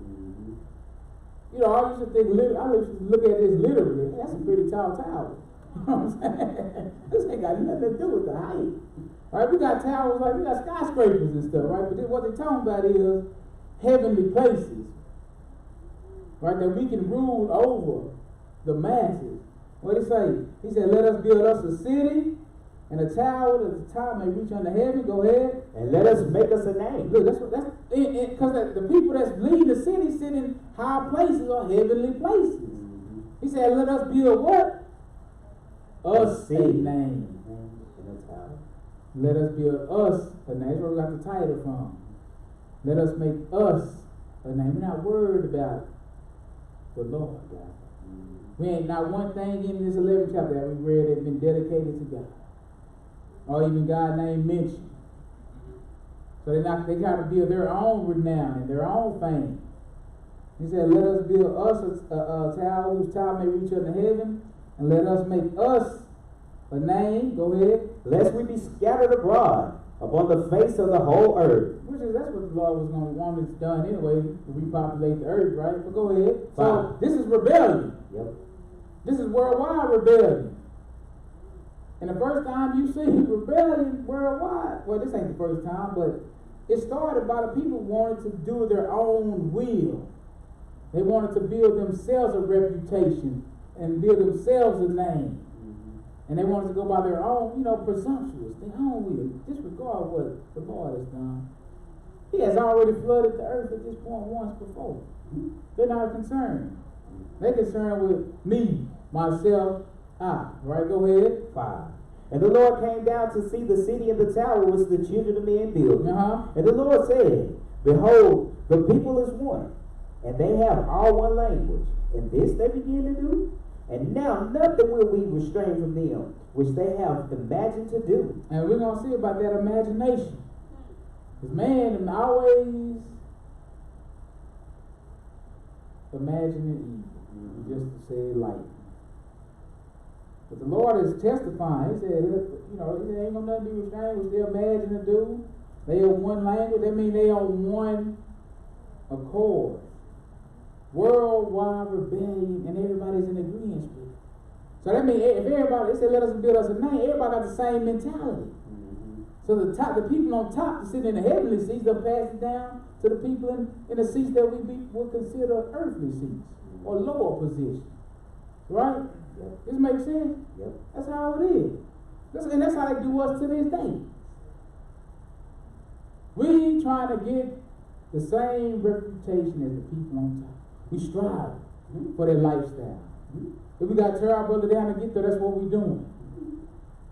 You know, I used to think, I used to look at this literally. That's a pretty tall tower. You know what I'm saying? This ain't got nothing to do with the height. Right? We got towers, like we got skyscrapers and stuff, right? But then what they're talking about is heavenly places, right? That we can rule over the masses. What did he say? He said, let us build us a city and a tower that the top may reach unto heaven. Go ahead. And let us make us a name. Look, that's because the people that's leading the city sit in high places or heavenly places. He said, let us build what? Us a name. And a tower. Let us build us a name. That's where we got the title from. Let us make us a name. We're not worried about the Lord, God. We ain't not one thing in this 11th chapter that we read that's been dedicated to God. Or even God's name mentioned. So they got to build their own renown and their own fame. He said, let us build us a tower whose tower may reach unto heaven, and let us make us a name. Go ahead. Lest we be scattered abroad upon the face of the whole earth. That's what the Lord was going to want it done anyway, to repopulate the earth, right? But go ahead. So this is rebellion. Yep. This is worldwide rebellion. And the first time you see rebellion worldwide, well, this ain't the first time, but it started by the people wanting to do their own will. They wanted to build themselves a reputation and build themselves a name. And they wanted to go by their own, presumptuous, their own will. Disregard what the Lord has done. He has already flooded the earth at this point once before. They're not concerned. They're concerned with me, myself, I. Right, go ahead. 5. And the Lord came down to see the city and the tower which the children of men built. And the Lord said, Behold, the people is one, and they have all one language. And this they begin to do. And now nothing will be restrained from them, which they have imagined to do. And we're going to see about that imagination. Because man always imagining evil, just to say it lightly. But the Lord is testifying. He said, he ain't gonna nothing be restrained, which they imagine to do. They on one language. That means they on one accord. Worldwide rebellion, and everybody's in agreement with it. So that means if everybody, they said, let us build us a name, everybody got the same mentality. So the people on top that sit in the heavenly seats, they'll pass it down to the people in the seats that would consider earthly seats or lower positions. Right? Yep. This makes sense? Yep. That's how it is. And that's how they do us to this day. We trying to get the same reputation as the people on top. We strive for their lifestyle. If we got to tear our brother down to get there, that's what we doing.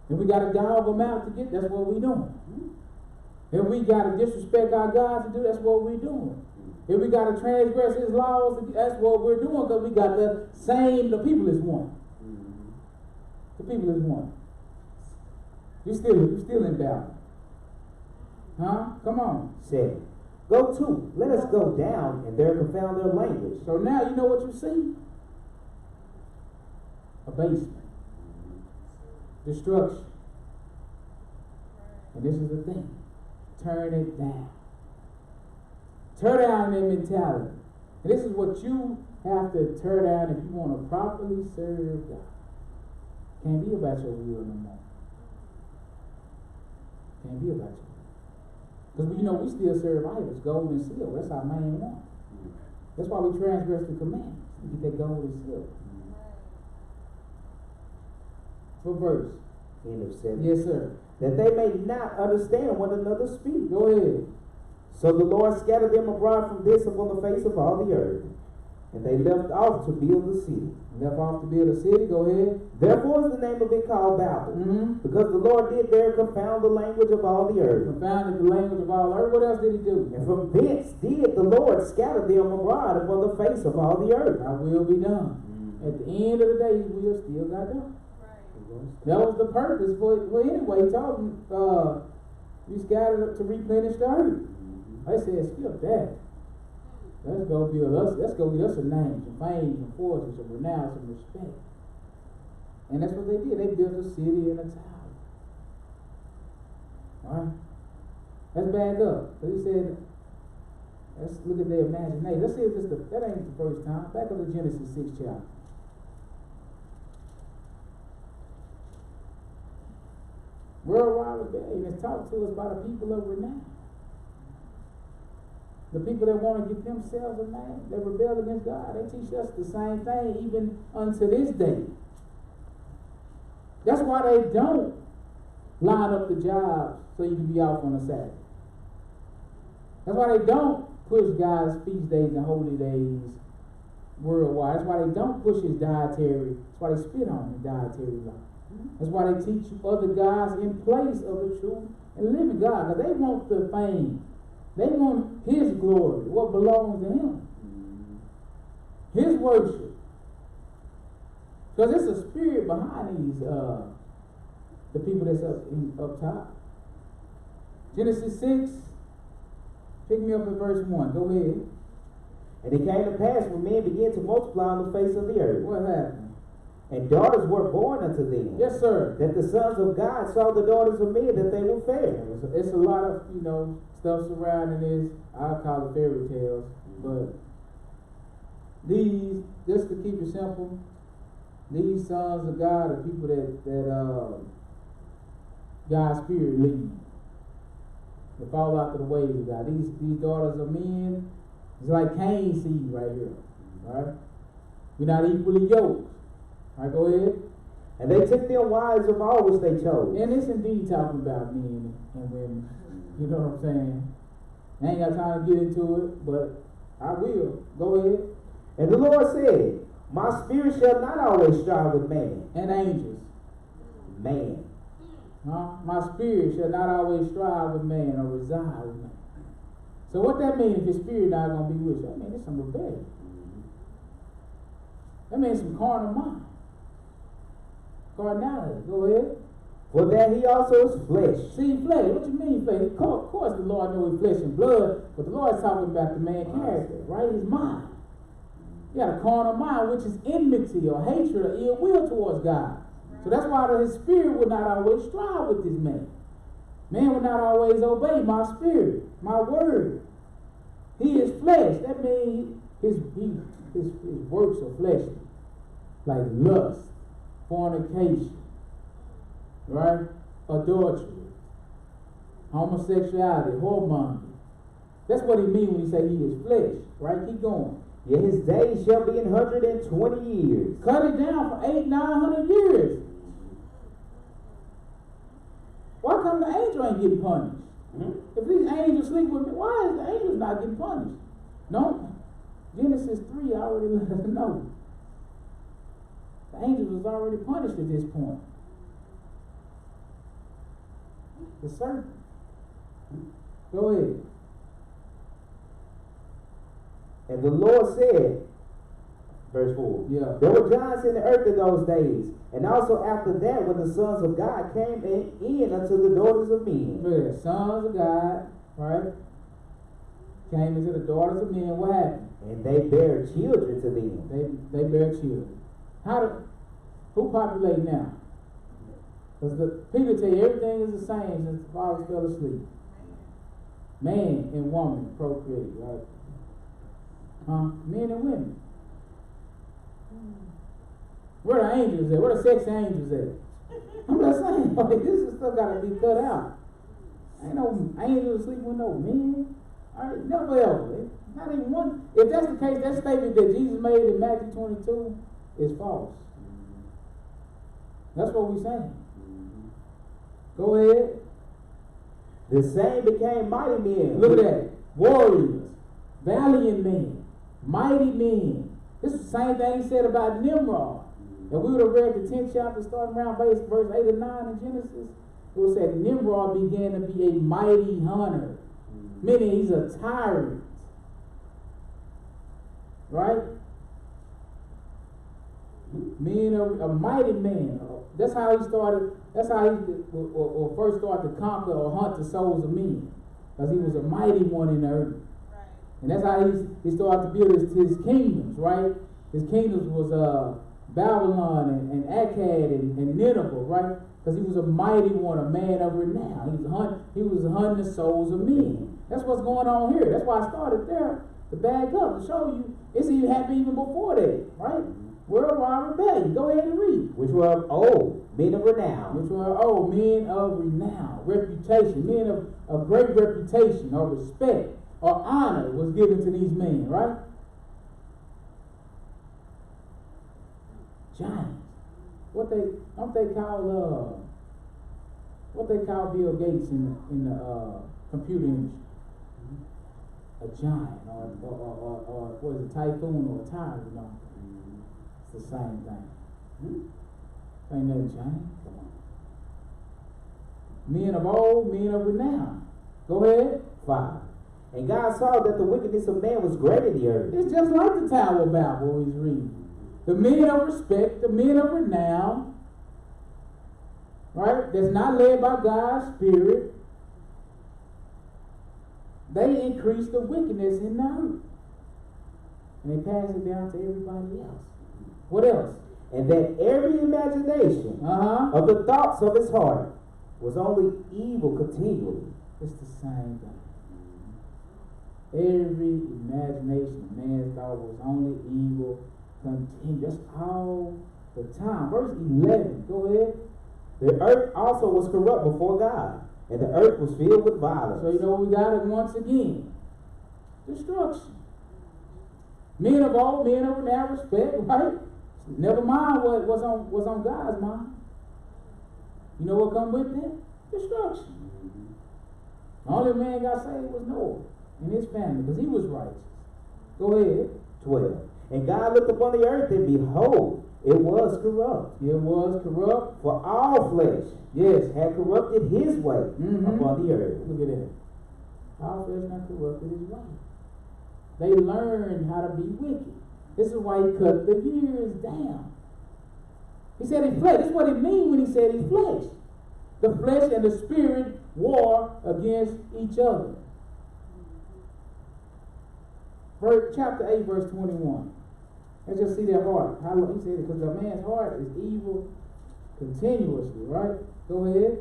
If we got to dog them out to get, that's what we doing. If we got to disrespect our God to do, that's what we doing. If we got to transgress his laws, that's what we're doing, because we got the people is one. The people is one. You still in battle. Huh? Come on. 7. Go to, let us go down and there confound their language. So now you know what you see? Abasement. Destruction. And this is the thing. Turn it down. Tear down their mentality. And this is what you have to tear down if you want to properly serve God. Can't be about your will no more. Can't be about your will. Because we still serve idols, gold and silver. That's our main one. That's why we transgress the commandments. We get that gold and silver. What verse? End of 7. Yes, sir. That they may not understand one another speak. Go ahead. So the Lord scattered them abroad from this upon the face of all the earth. And they left off to build the city. Left off to build a city. Go ahead. Therefore is the name of it called Babel. Because the Lord did there confound the language of all the earth. Confounded the language of all the earth. What else did he do? And from thence did the Lord scatter them abroad upon the face of all the earth. Thy will be done. At the end of the day, his will still got done. That was the purpose for it. Well, anyway, he told them, you scattered to replenish the earth. I said, skip that. Let's go build us. Let's go get us a name, some fame, some fortune, some renown, some respect. And that's what they did. They built a city and a tower. Alright? Let's back up. So he said, let's look at their imagination. Let's see if that ain't the first time. Back up to Genesis 6 chapter. Worldwide rebellion is taught to us by the people of renown. The people that want to get themselves a name, they rebel against God. They teach us the same thing even unto this day. That's why they don't line up the jobs so you can be off on a Saturday. That's why they don't push God's feast days and holy days worldwide. That's why they don't push his dietary. That's why they spit on his dietary law. That's why they teach other gods in place of the true and living God. Because they want the fame. They want his glory, what belongs to him. His worship. Because there's a spirit behind these, the people that's up top. Genesis 6, pick me up at verse 1. Go ahead. And it came to pass when men began to multiply on the face of the earth. What happened? And daughters were born unto them. Yes, sir. That the sons of God saw the daughters of men, that they were fair. It's a lot of, stuff surrounding this. I call it fairy tales. But these, just to keep it simple, these sons of God are people that God's spirit lead. They fall after the ways of God. These daughters of men, it's like Cain's seed right here. Right? We're not equally yoked. All right, go ahead. And they took them wives of all which they chose. And it's indeed talking about men and women. You know what I'm saying? I ain't got time to get into it, but I will. Go ahead. And the Lord said, my spirit shall not always strive with man. And angels. Man. My spirit shall not always strive with man or reside with man. So what that means if his spirit not going to be with you? That means it's some rebellion. That means some carnal mind. Carnality. Go ahead. For that he also is flesh. See, flesh. What you mean flesh? Of course the Lord knows flesh and blood, but the Lord is talking about the man's character, right? His mind. He got a carnal mind, which is enmity or hatred or ill will towards God. So that's why his spirit will not always strive with this man. Man will not always obey my spirit, my word. He is flesh. That means his works are fleshly, like lust, fornication, right? Adultery, homosexuality, whoremongering. That's what he means when he say he is flesh, right? Keep going. Yet his days shall be 120 years. Cut it down for 800-900 years. Why come the angel ain't getting punished? Mm-hmm. If these angels sleep with me, why is the angels not getting punished? No. Genesis 3 already let us know. The angels was already punished at this point. The serpent. Go ahead. And the Lord said, verse 4, Yeah. there were giants in the earth in those days, and also after that when the sons of God came in unto the daughters of men. Look at that. Sons of God, right? Came into the daughters of men. What happened? And they bare children to them. They bear children. Who populate now? Because Peter tell you everything is the same since the fathers fell asleep. Man and woman procreate, right? Men and women. Where the angels at? Where the sex angels at? I'm just saying, like, this is stuff gotta be cut out. Ain't no angels sleeping with no men. Alright, never ever. Not even one. If that's the case, that statement that Jesus made in Matthew 22 is false. That's what we're saying. Go ahead. The same became mighty men. Look at that. Warriors, valiant men, mighty men. This is the same thing he said about Nimrod. If we would have read the 10th chapter starting around verse 8 or 9 in Genesis, it would say Nimrod began to be a mighty hunter. Meaning he's a tyrant. Right? Men a mighty man. That's how he started. That's how he or first started to conquer or hunt the souls of men. Because he was a mighty one in the earth. Right. And that's how he started to build his kingdoms, right? His kingdoms was Babylon and Akkad and Nineveh, right? Because he was a mighty one, a man of renown. He was hunting the souls of men. That's what's going on here. That's why I started there to back up, to show you it's even happened even before that, right? Worldwide rebellion. Go ahead and read. Which were old, men of renown. Which were old, men of renown, reputation, men of great reputation or respect or honor was given to these men, right? Giants. What they call Bill Gates in the computer industry? A giant or what is it, typhoon or a tyrant, you know? It's the same thing. Ain't nothing changed. Come on. Men of old, men of renown. Go ahead. 5. And God saw that the wickedness of man was great in the earth. It's just like the Tower of Babel he's reading. The men of respect, the men of renown, right? That's not led by God's Spirit. They increase the wickedness in the earth. And they pass it down to everybody else. What else? And that every imagination of the thoughts of his heart was only evil continually. It's the same thing. Every imagination of man's thought was only evil continually. That's all the time. Verse 11. Go ahead. The earth also was corrupt before God, and the earth was filled with violence. So you know we got it once again. Destruction. Men of old, men of renown, respect, right? Never mind what was on God's mind. You know what come with that? Destruction. The only man got saved was Noah and his family because he was righteous. Go ahead. 12. And God looked upon the earth, and behold, it was corrupt. It was corrupt. For all flesh, yes, had corrupted his way upon the earth. Look at that. All flesh not corrupted his way. They learned how to be wicked. This is why he cut the years down. He said he flesh. This is what it means when he said he flesh. The flesh and the spirit war against each other. Chapter 8, verse 21. Let's just see their heart. How he said it, because the man's heart is evil continuously, right? Go ahead.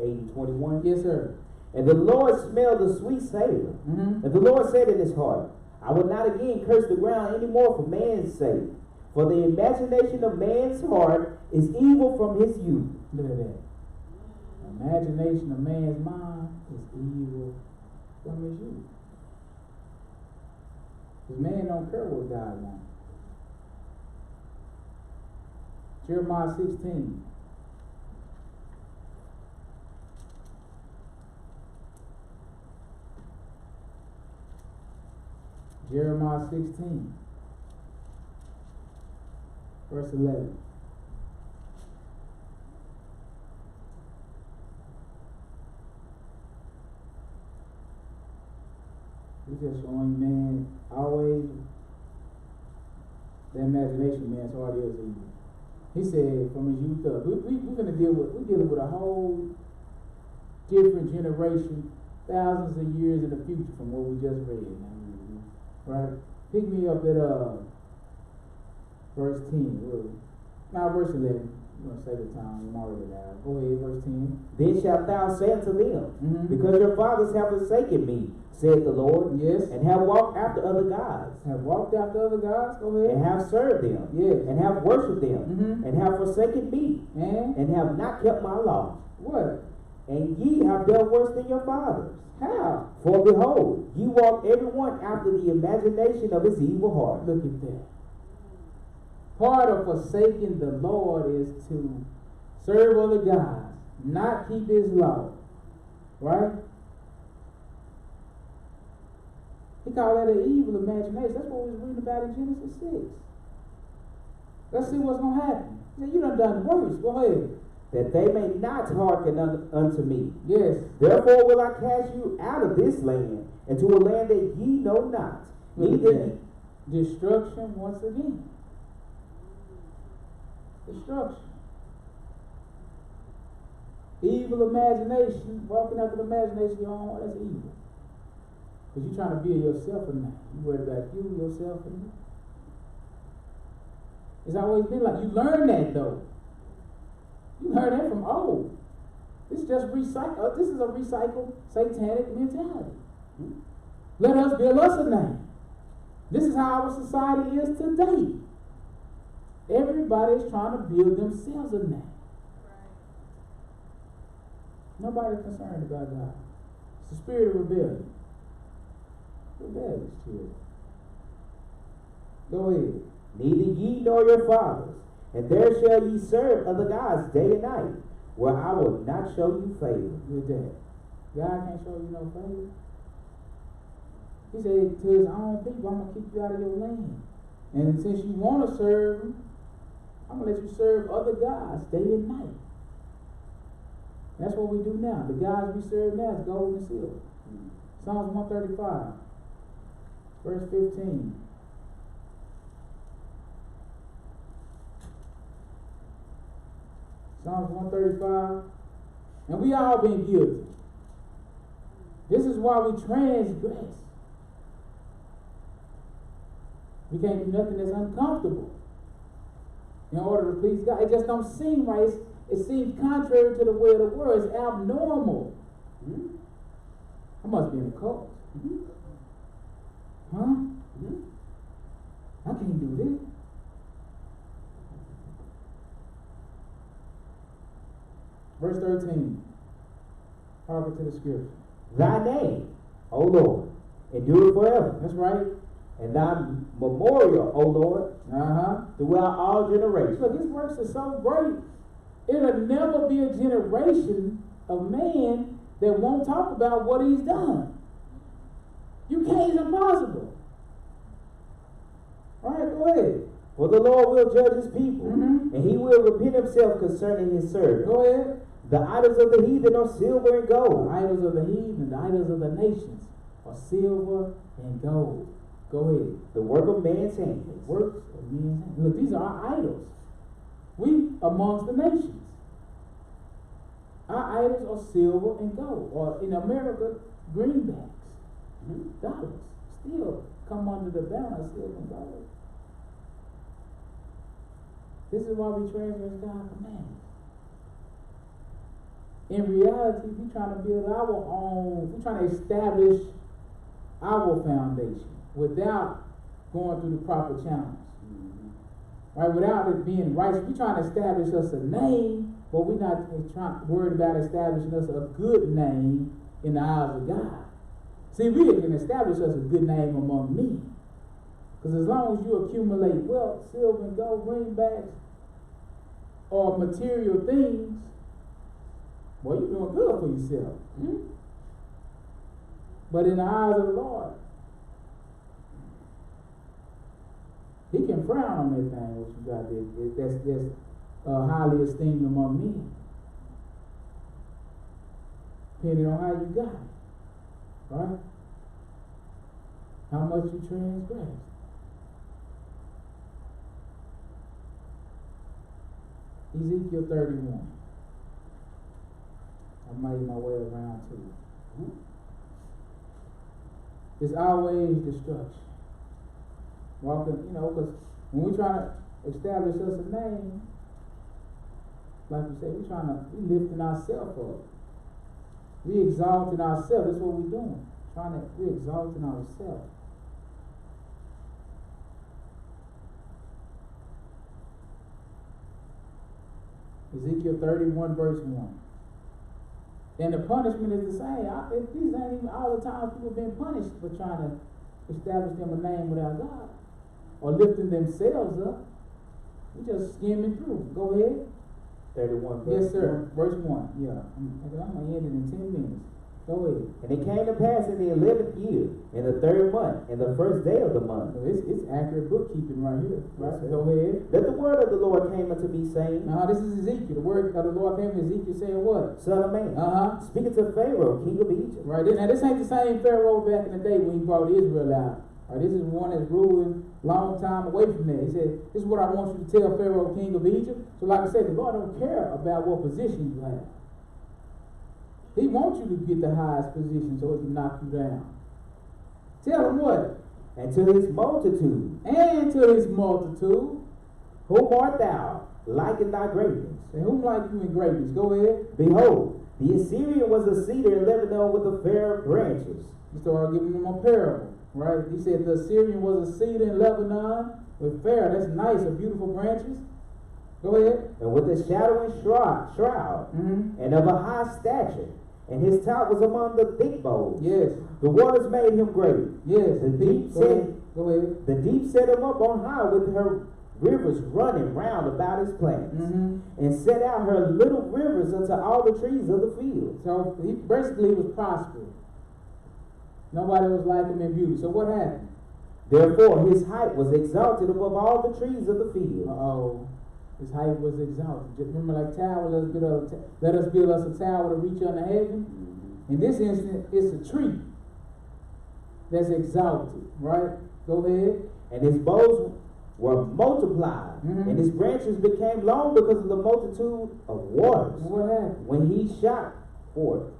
8 and 21. Yes, sir. And the Lord smelled the sweet savor. And the Lord said in his heart, I will not again curse the ground any more for man's sake. For the imagination of man's heart is evil from his youth. Look at that. Imagination of man's mind is evil from his youth. Because man don't care what God wants. Jeremiah 16. Jeremiah 16, verse 11. He's just showing you, man, always the imagination, man's heart is evil. He said from his youth up, we're gonna we're dealing with a whole different generation, thousands of years in the future from what we just read. Right? Pick me up at verse 10. Now verse 11. I'm gonna save the time. I'm already there. Go ahead, verse 10. Then shalt thou say unto them, because your fathers have forsaken me, saith the Lord, Yes. and have walked after other gods, Have walked after other gods. Go ahead. and have served them, Yes. and have worshipped them, Mhm. and have forsaken me, And have not kept my law. what? And ye have done worse than your fathers. How? For behold, ye walk every one after the imagination of his evil heart. Look at that. Part of forsaking the Lord is to serve other gods, not keep his law. Right? He called that an evil imagination. That's what we was reading about in Genesis 6. Let's see what's going to happen. He said, you done worse. Go ahead. That they may not hearken unto me. Yes. Therefore will I cast you out of this land, into a land that ye know not. Look at Neither that. Destruction once again. Destruction. Evil imagination, walking after the imagination of your own heart, that's evil. Because you're trying to build yourself a name. You worried about you, yourself, and you. It's always been like, you learn that though. You learn that from old. This is just recycle. This is a recycled satanic mentality. Let us build us a name. This is how our society is today. Everybody's trying to build themselves a name. Nobody's concerned about God. It's the spirit of rebellion. Rebellious children. Go ahead. Neither ye nor your fathers, and there shall ye serve other gods day and night, where I will not show you favor. With that. God can't show you no favor. He said to his own people, I'm going to keep you out of your land. And since you want to serve him, I'm going to let you serve other gods day and night. That's what we do now. The gods we serve now is gold and silver. Psalms 135, verse 15. Psalms 135. And we all been guilty. This is why we transgress. We can't do nothing that's uncomfortable in order to please God. It just don't seem right. It seems contrary to the way of the world. It's abnormal. I must be in a cult. Huh? I can't do this. Verse 13. Harken to the scripture. Thy name, O Lord, endure forever. That's right. And thy memorial, O Lord, throughout all generations. Look, his works are so great. It'll never be a generation of man that won't talk about what he's done. You can't, it's impossible. All right, go ahead. For the Lord will judge his people, Mhm. and he will repent himself concerning his servant. Go ahead. The idols of the heathen are silver and The gold. idols of the heathen, the idols of the nations are silver and gold. Go ahead. The work of man's hands. Works of men's hands. Look, these are our idols. We amongst the nations. Our idols are silver and gold, or in America, greenbacks, dollars. Still come under the banner of silver and gold. This is why we transgress God's commandments. In reality, we're trying to build our own, we're trying to establish our foundation without going through the proper channels. Right? Without it being righteous. We're trying to establish us a name, but we're not worried about establishing us a good name in the eyes of God. See, we can establish us a good name among men. Because as long as you accumulate wealth, silver and gold, greenbacks, or material things, well, you're doing good for yourself. But in the eyes of the Lord, He can frown on that thing what you got there. That's highly esteemed among men. Depending on how you got it. Right? How much you transgressed. Ezekiel 31. I made my way around to it. It's always destruction. Walking, because when we try to establish us a name, like we said, we lifting ourselves up. We exalting ourselves. That's what we're doing. We exalting ourselves. Ezekiel 31 verse 1. And the punishment is the same. These ain't even all the time people been punished for trying to establish them a name without God. Or lifting themselves up. We just skimming through. Go ahead. 31 Yes, sir. Verse 1. Yeah. I'm going to end it in 10 minutes. Go ahead. And it came to pass in the 11th year, in the 3rd month, in the 1st day of the month. So it's accurate bookkeeping right here. Right? Go ahead. That the word of the Lord came unto me, saying, This is Ezekiel. The word of the Lord came to Ezekiel saying what? Son of man, speaking to Pharaoh, king of Egypt. Right. Now this ain't the same Pharaoh back in the day when he brought Israel out. Right. This is one that's ruling long time away from there. He said, this is what I want you to tell Pharaoh, king of Egypt. So like I said, the Lord don't care about what position you have. He wants you to get the highest position so he can knock you down. Tell him what? And to his multitude. And to his multitude. Whom art thou, like in thy greatness? And whom like you in greatness? Go ahead. Behold, the Assyrian was a cedar in Lebanon with the fair branches. He started giving them a parable, right? He said the Assyrian was a cedar in Lebanon with fair, that's nice, or beautiful branches. Go ahead. And with a shadowing shroud, and of a high stature. And his top was among the thick boughs. Yes. The waters made him great. Yes. The deep set him up on high with her rivers running round about his plants. And set out her little rivers unto all the trees of the field. So he basically was prosperous. Nobody was like him in beauty. So what happened? Therefore his height was exalted above all the trees of the field. His height was exalted. Just remember, like tower, let us build us a tower to reach unto heaven. In this instance, it's a tree that's exalted, right? Go ahead. And his boughs were multiplied, and his branches became long because of the multitude of waters. What happened? When he shot forth.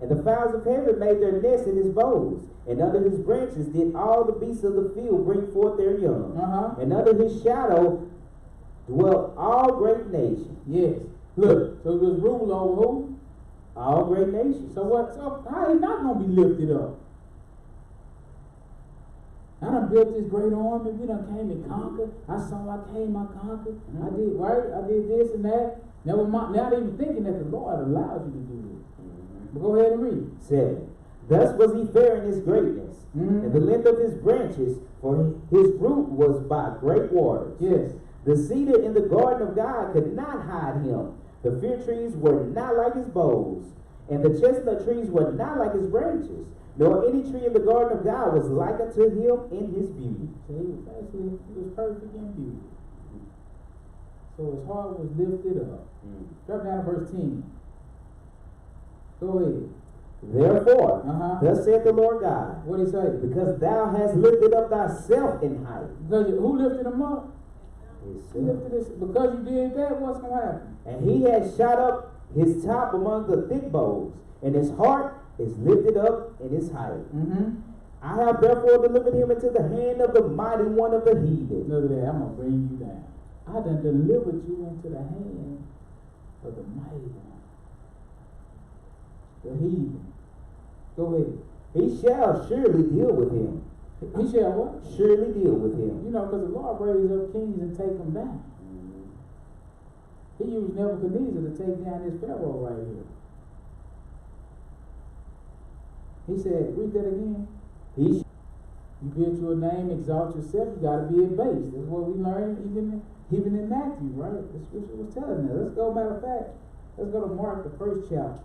And the fowls of heaven made their nests in his boughs, and under his branches did all the beasts of the field bring forth their young. And under his shadow dwelt all great nations. Yes. Look, so it was ruled over who? All great nations. So how he not going to be lifted up? I done built this great army. We done came and conquered. I came, I conquered. I did, right? I did this and that. Never mind. Not even thinking that the Lord allows you to do this. But go ahead and read. 7. Thus was he fair in his greatness, and the length of his branches, for his root was by great waters. Yes. The cedar in the garden of God could not hide him. The fir trees were not like his boughs, and the chestnut trees were not like his branches, nor any tree in the garden of God was like unto him in his beauty. So he was perfect in beauty. So his heart was lifted up. Drop down to verse 10. Go ahead. Therefore, thus saith the Lord God. What did he say? Because thou hast lifted up thyself in height. Because who lifted him up? Himself. Because you did that, what's going to happen? And he has shot up his top among the thick boughs, and his heart is lifted up in his height. I have therefore delivered him into the hand of the mighty one of the heathen. Look at that, I'm going to bring you down. I done delivered you into the hand of the mighty one. The heathen. Go ahead. He shall surely deal with him. He shall what? Surely deal with him. You know, because the Lord raised up kings and take them down. He used Nebuchadnezzar to take down this Pharaoh right here. He said, read that again. You build your name, exalt yourself, you got to be at base. That's what we learned even in Matthew, right? The scripture was telling us. Let's go, matter of fact, let's go to Mark, the 1st chapter.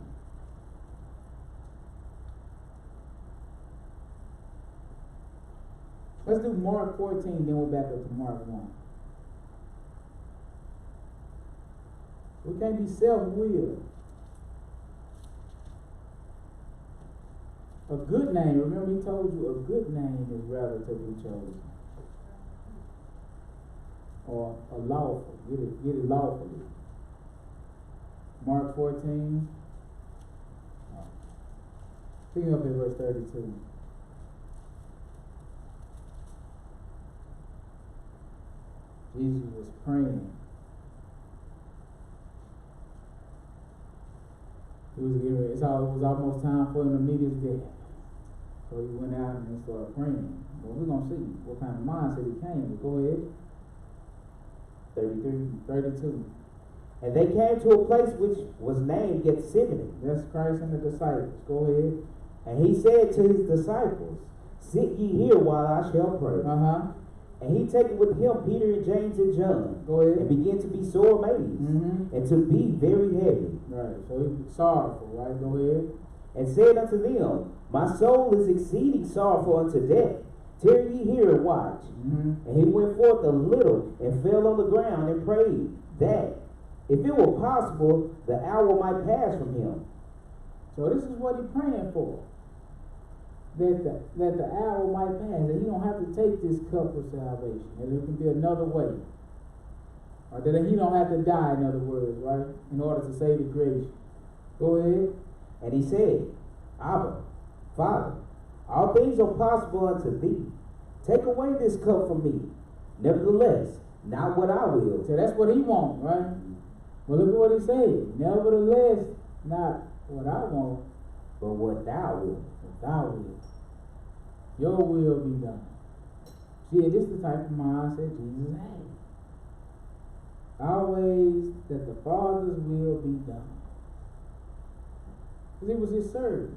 Let's do Mark 14, then we're back up to Mark 1. We can't be self-willed. A good name, remember he told you a good name is relatively chosen. Or a lawful, get it lawfully. Mark 14, picking up at verse 32. Jesus was praying. It was almost time for him to meet his death. So he went out and he started praying. Well, we're going to see what kind of mindset he came with. Go ahead. 32. And they came to a place which was named Gethsemane. That's Christ and the disciples. Go ahead. And he said to his disciples, sit ye here while I shall pray. And he taken with him Peter and James and John. Go ahead. And began to be sore amazed. And to be very heavy. Right. So he was sorrowful, right? Go ahead. And said unto them, my soul is exceeding sorrowful unto death. Tarry ye here and watch. And he went forth a little and fell on the ground and prayed that, if it were possible, the hour might pass from him. So this is what he's praying for. That the hour might pass. That he don't have to take this cup of salvation. That there can be another way. Or that he don't have to die, in other words, right? In order to save the creation. Go ahead. And he said, Abba, Father, all things are possible unto thee. Take away this cup from me. Nevertheless, not what I will. So that's what he wants, right? Well, look at what he said. Nevertheless, not what I want, but what thou wilt. What thou wilt. Your will be done. See, this is the type of mindset Jesus had. Always that the Father's will be done. Because he was his servant.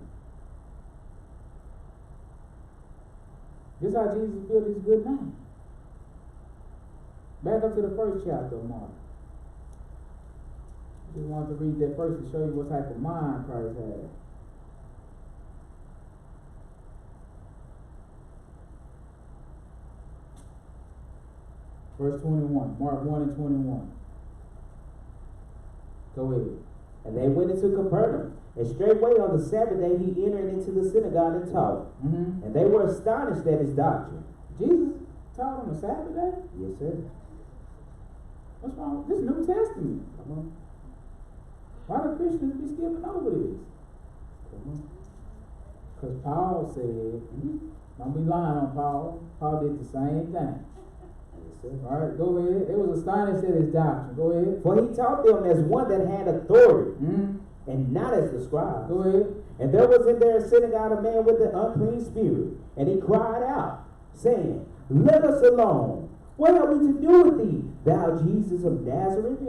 This is how Jesus built his good name. Back up to the first chapter of Mark. Just wanted to read that first to show you what type of mind Christ had. Verse 21, Mark 1 and 21. Go ahead. And they went into Capernaum, and straightway on the Sabbath day he entered into the synagogue and taught. And they were astonished at his doctrine. Jesus taught on the Sabbath day? Yes, sir. What's wrong? This is New Testament. Come on. Why do Christians be skipping over this? Come on. Because Paul said, don't be lying on Paul. Paul did the same thing. All right, go ahead. They was astonished at his doctrine. Go ahead. For he taught them as one that had authority, and not as the scribes. Go ahead. And there was in their synagogue a man with an unclean spirit, and he cried out, saying, let us alone. What have we to do with thee, thou Jesus of Nazareth?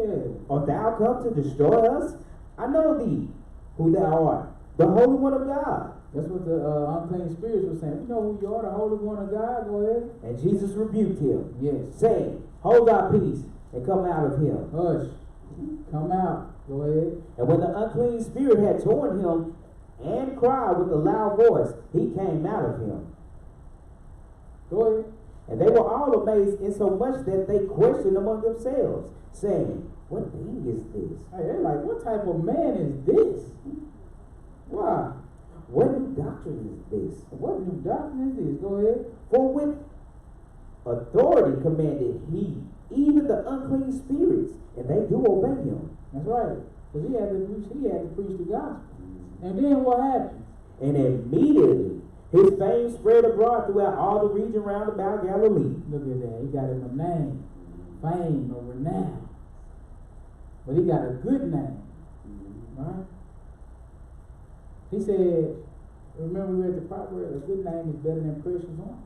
Art thou come to destroy us? I know thee, who thou art, the Holy One of God. That's what the unclean spirits were saying. You know who you are, the Holy One of God. Go ahead. And Jesus rebuked him, yes, saying, hold thy peace, and come out of him. Hush. Come out. Go ahead. And when the unclean spirit had torn him, and cried with a loud voice, he came out of him. Go ahead. And they were all amazed, insomuch that they questioned among themselves, saying, what thing is this? Hey, they're like, what type of man is this? Why? What new doctrine is this? What new doctrine is this? Go ahead. For with authority commanded he, even the unclean spirits, and they do obey him. That's right. Because he had to preach the gospel. And then what happened? And immediately his fame spread abroad throughout all the region round about Galilee. Look at that. He got him a name, fame, or renown. But he got a good name. Right? He said, remember we read the proverb, a good name is better than precious oil.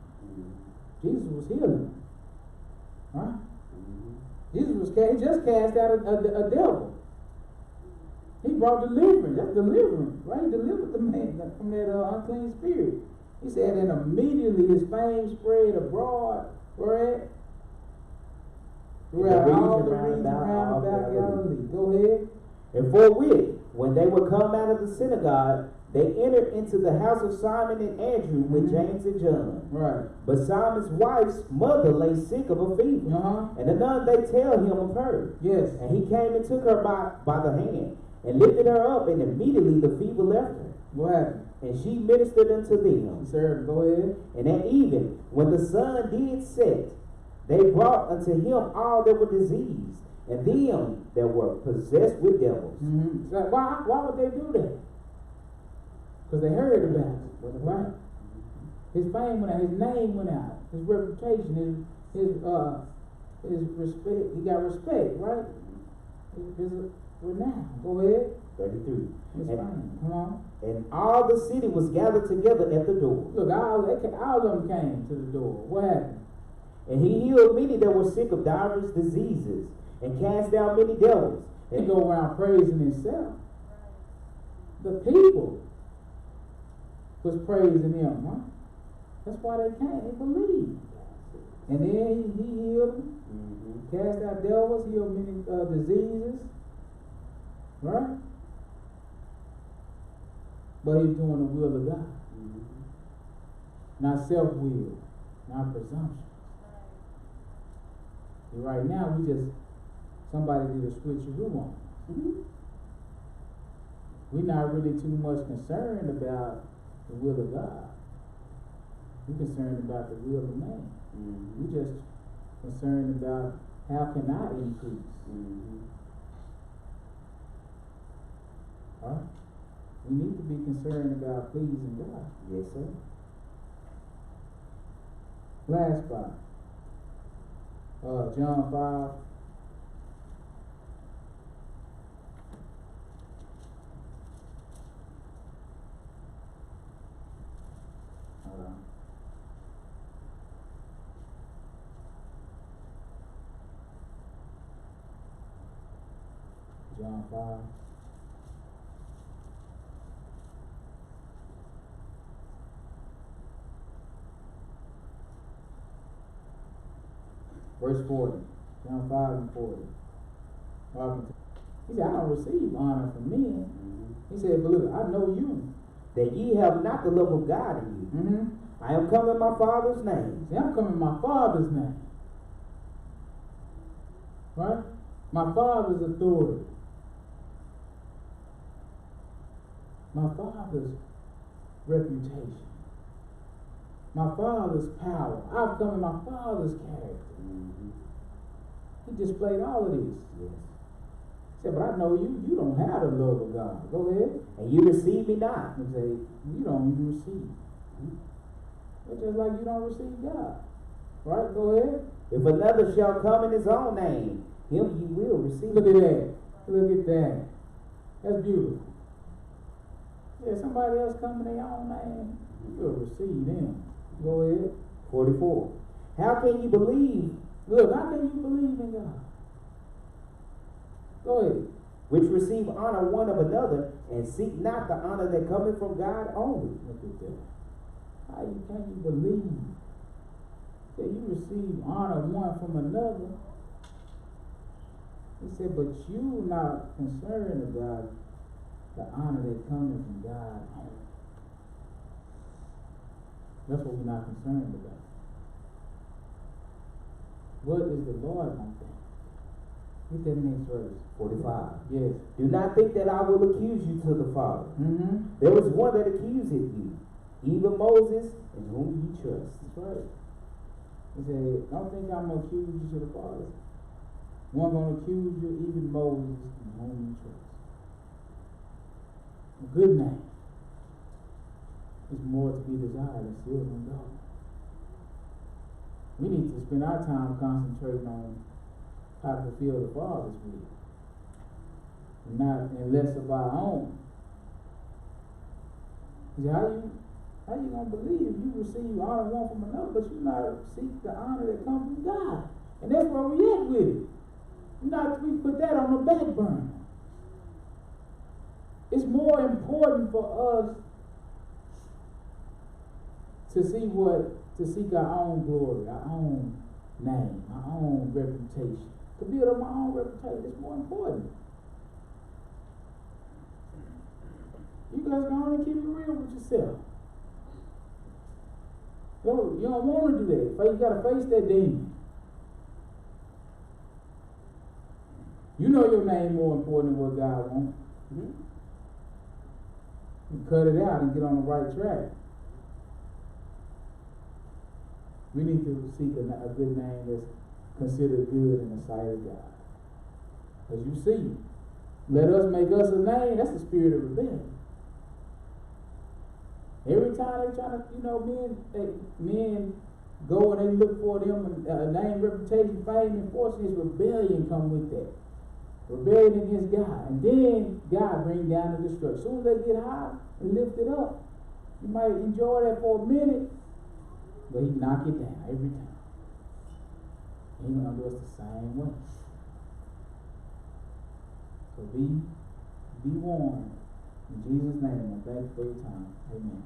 Jesus was healing. Right? Jesus was just cast out a devil. He brought deliverance. That's deliverance, right? He delivered the man from that unclean spirit. He said, and immediately his fame spread abroad. Where at? Throughout all the region round about Galilee. Go ahead. And forthwith, When they were come out of the synagogue, they entered into the house of Simon and Andrew with James and John. Right. But Simon's wife's mother lay sick of a fever. And anon they tell him of her. Yes. And he came and took her by the hand and lifted her up, and immediately the fever left her. What happened? And she ministered unto them. Sir, go ahead. And at even, when the sun did set, they brought unto him all that were diseased, and them that were possessed with devils. So why would they do that? Because they heard about it, right? His fame went out, his name went out, his reputation, his respect. He got respect, right? His renown. Go ahead. 33. His fame. Come on. And all the city was gathered together at the door. Look, all of them came to the door. What happened? And he healed many that were sick of divers diseases, and cast out many devils. And go around praising himself. The people was praising him, huh? That's why they came. They believed. And then he healed them, cast out devils, healed many diseases, right? But he's doing the will of God, not self-will, not presumption. And right now, somebody did a switcheroo on us. We're not really too much concerned about the will of God. We're concerned about the will of man. We're just concerned about how can I increase. Right? We need to be concerned about pleasing God. Yes, sir. Last spot. John 5. John 5. Verse 40. John 5 and 40. He said, I don't receive honor from men. He said, but look, I know you. That ye have not the love of God in you. I am come in my Father's name. See, I'm coming in my Father's name. Right? My Father's authority. My Father's reputation. My Father's power. I've come in my Father's character. He displayed all of this. Yes. He said, but I know you don't have the love of God. Go ahead. And you receive me not. And say, you don't even receive. It's just like you don't receive God. Right? Go ahead. If another shall come in his own name, him you will receive. Look at that. Look at that. That's beautiful. Yeah, somebody else come in their own name, you'll receive them. Go ahead. 44. How can you believe? Look, how can you believe in God? Go ahead. Which receive honor one of another, and seek not the honor that cometh from God only. Look at that. How can you believe that you receive honor one from another? He said, but you not concerned about the honor that cometh from God only. That's what we're not concerned about. What is the Lord going to think? Get that next verse. 45. Yes. Do not think that I will accuse you to the Father. There was one that accuseth you, even Moses, in whom ye trust. That's right. He said, don't think I'm going to accuse you to the Father. One going to accuse you, even Moses, in whom you trust. A good name is more to be desired than silver and gold. We need to spend our time concentrating on how to fulfill the Father's will, and less of our own. How you gonna believe you receive honor one from another, but you not seek the honor that comes from God? And that's where we at with it. We put that on the back burner. It's more important for us to seek our own glory, our own name, our own reputation. To build up my own reputation is more important. You guys go on and keep it real with yourself. You don't want to do that. You got to face that demon. You know your name more important than what God wants. Mm-hmm. You cut it out and get on the right track. We need to seek a good name that's considered good in the sight of God. As you see, let us make us a name. That's the spirit of rebellion. Every time they try to, men go and they look for them a name, reputation, fame, and fortune. It's rebellion come with that. Rebellion against God. And then God brings down the destruction. As soon as they get high and lift it up, you might enjoy that for a minute, but he knock it down every time. He's going to do us the same way. So be warned. In Jesus' name, I thank you for your time. Amen.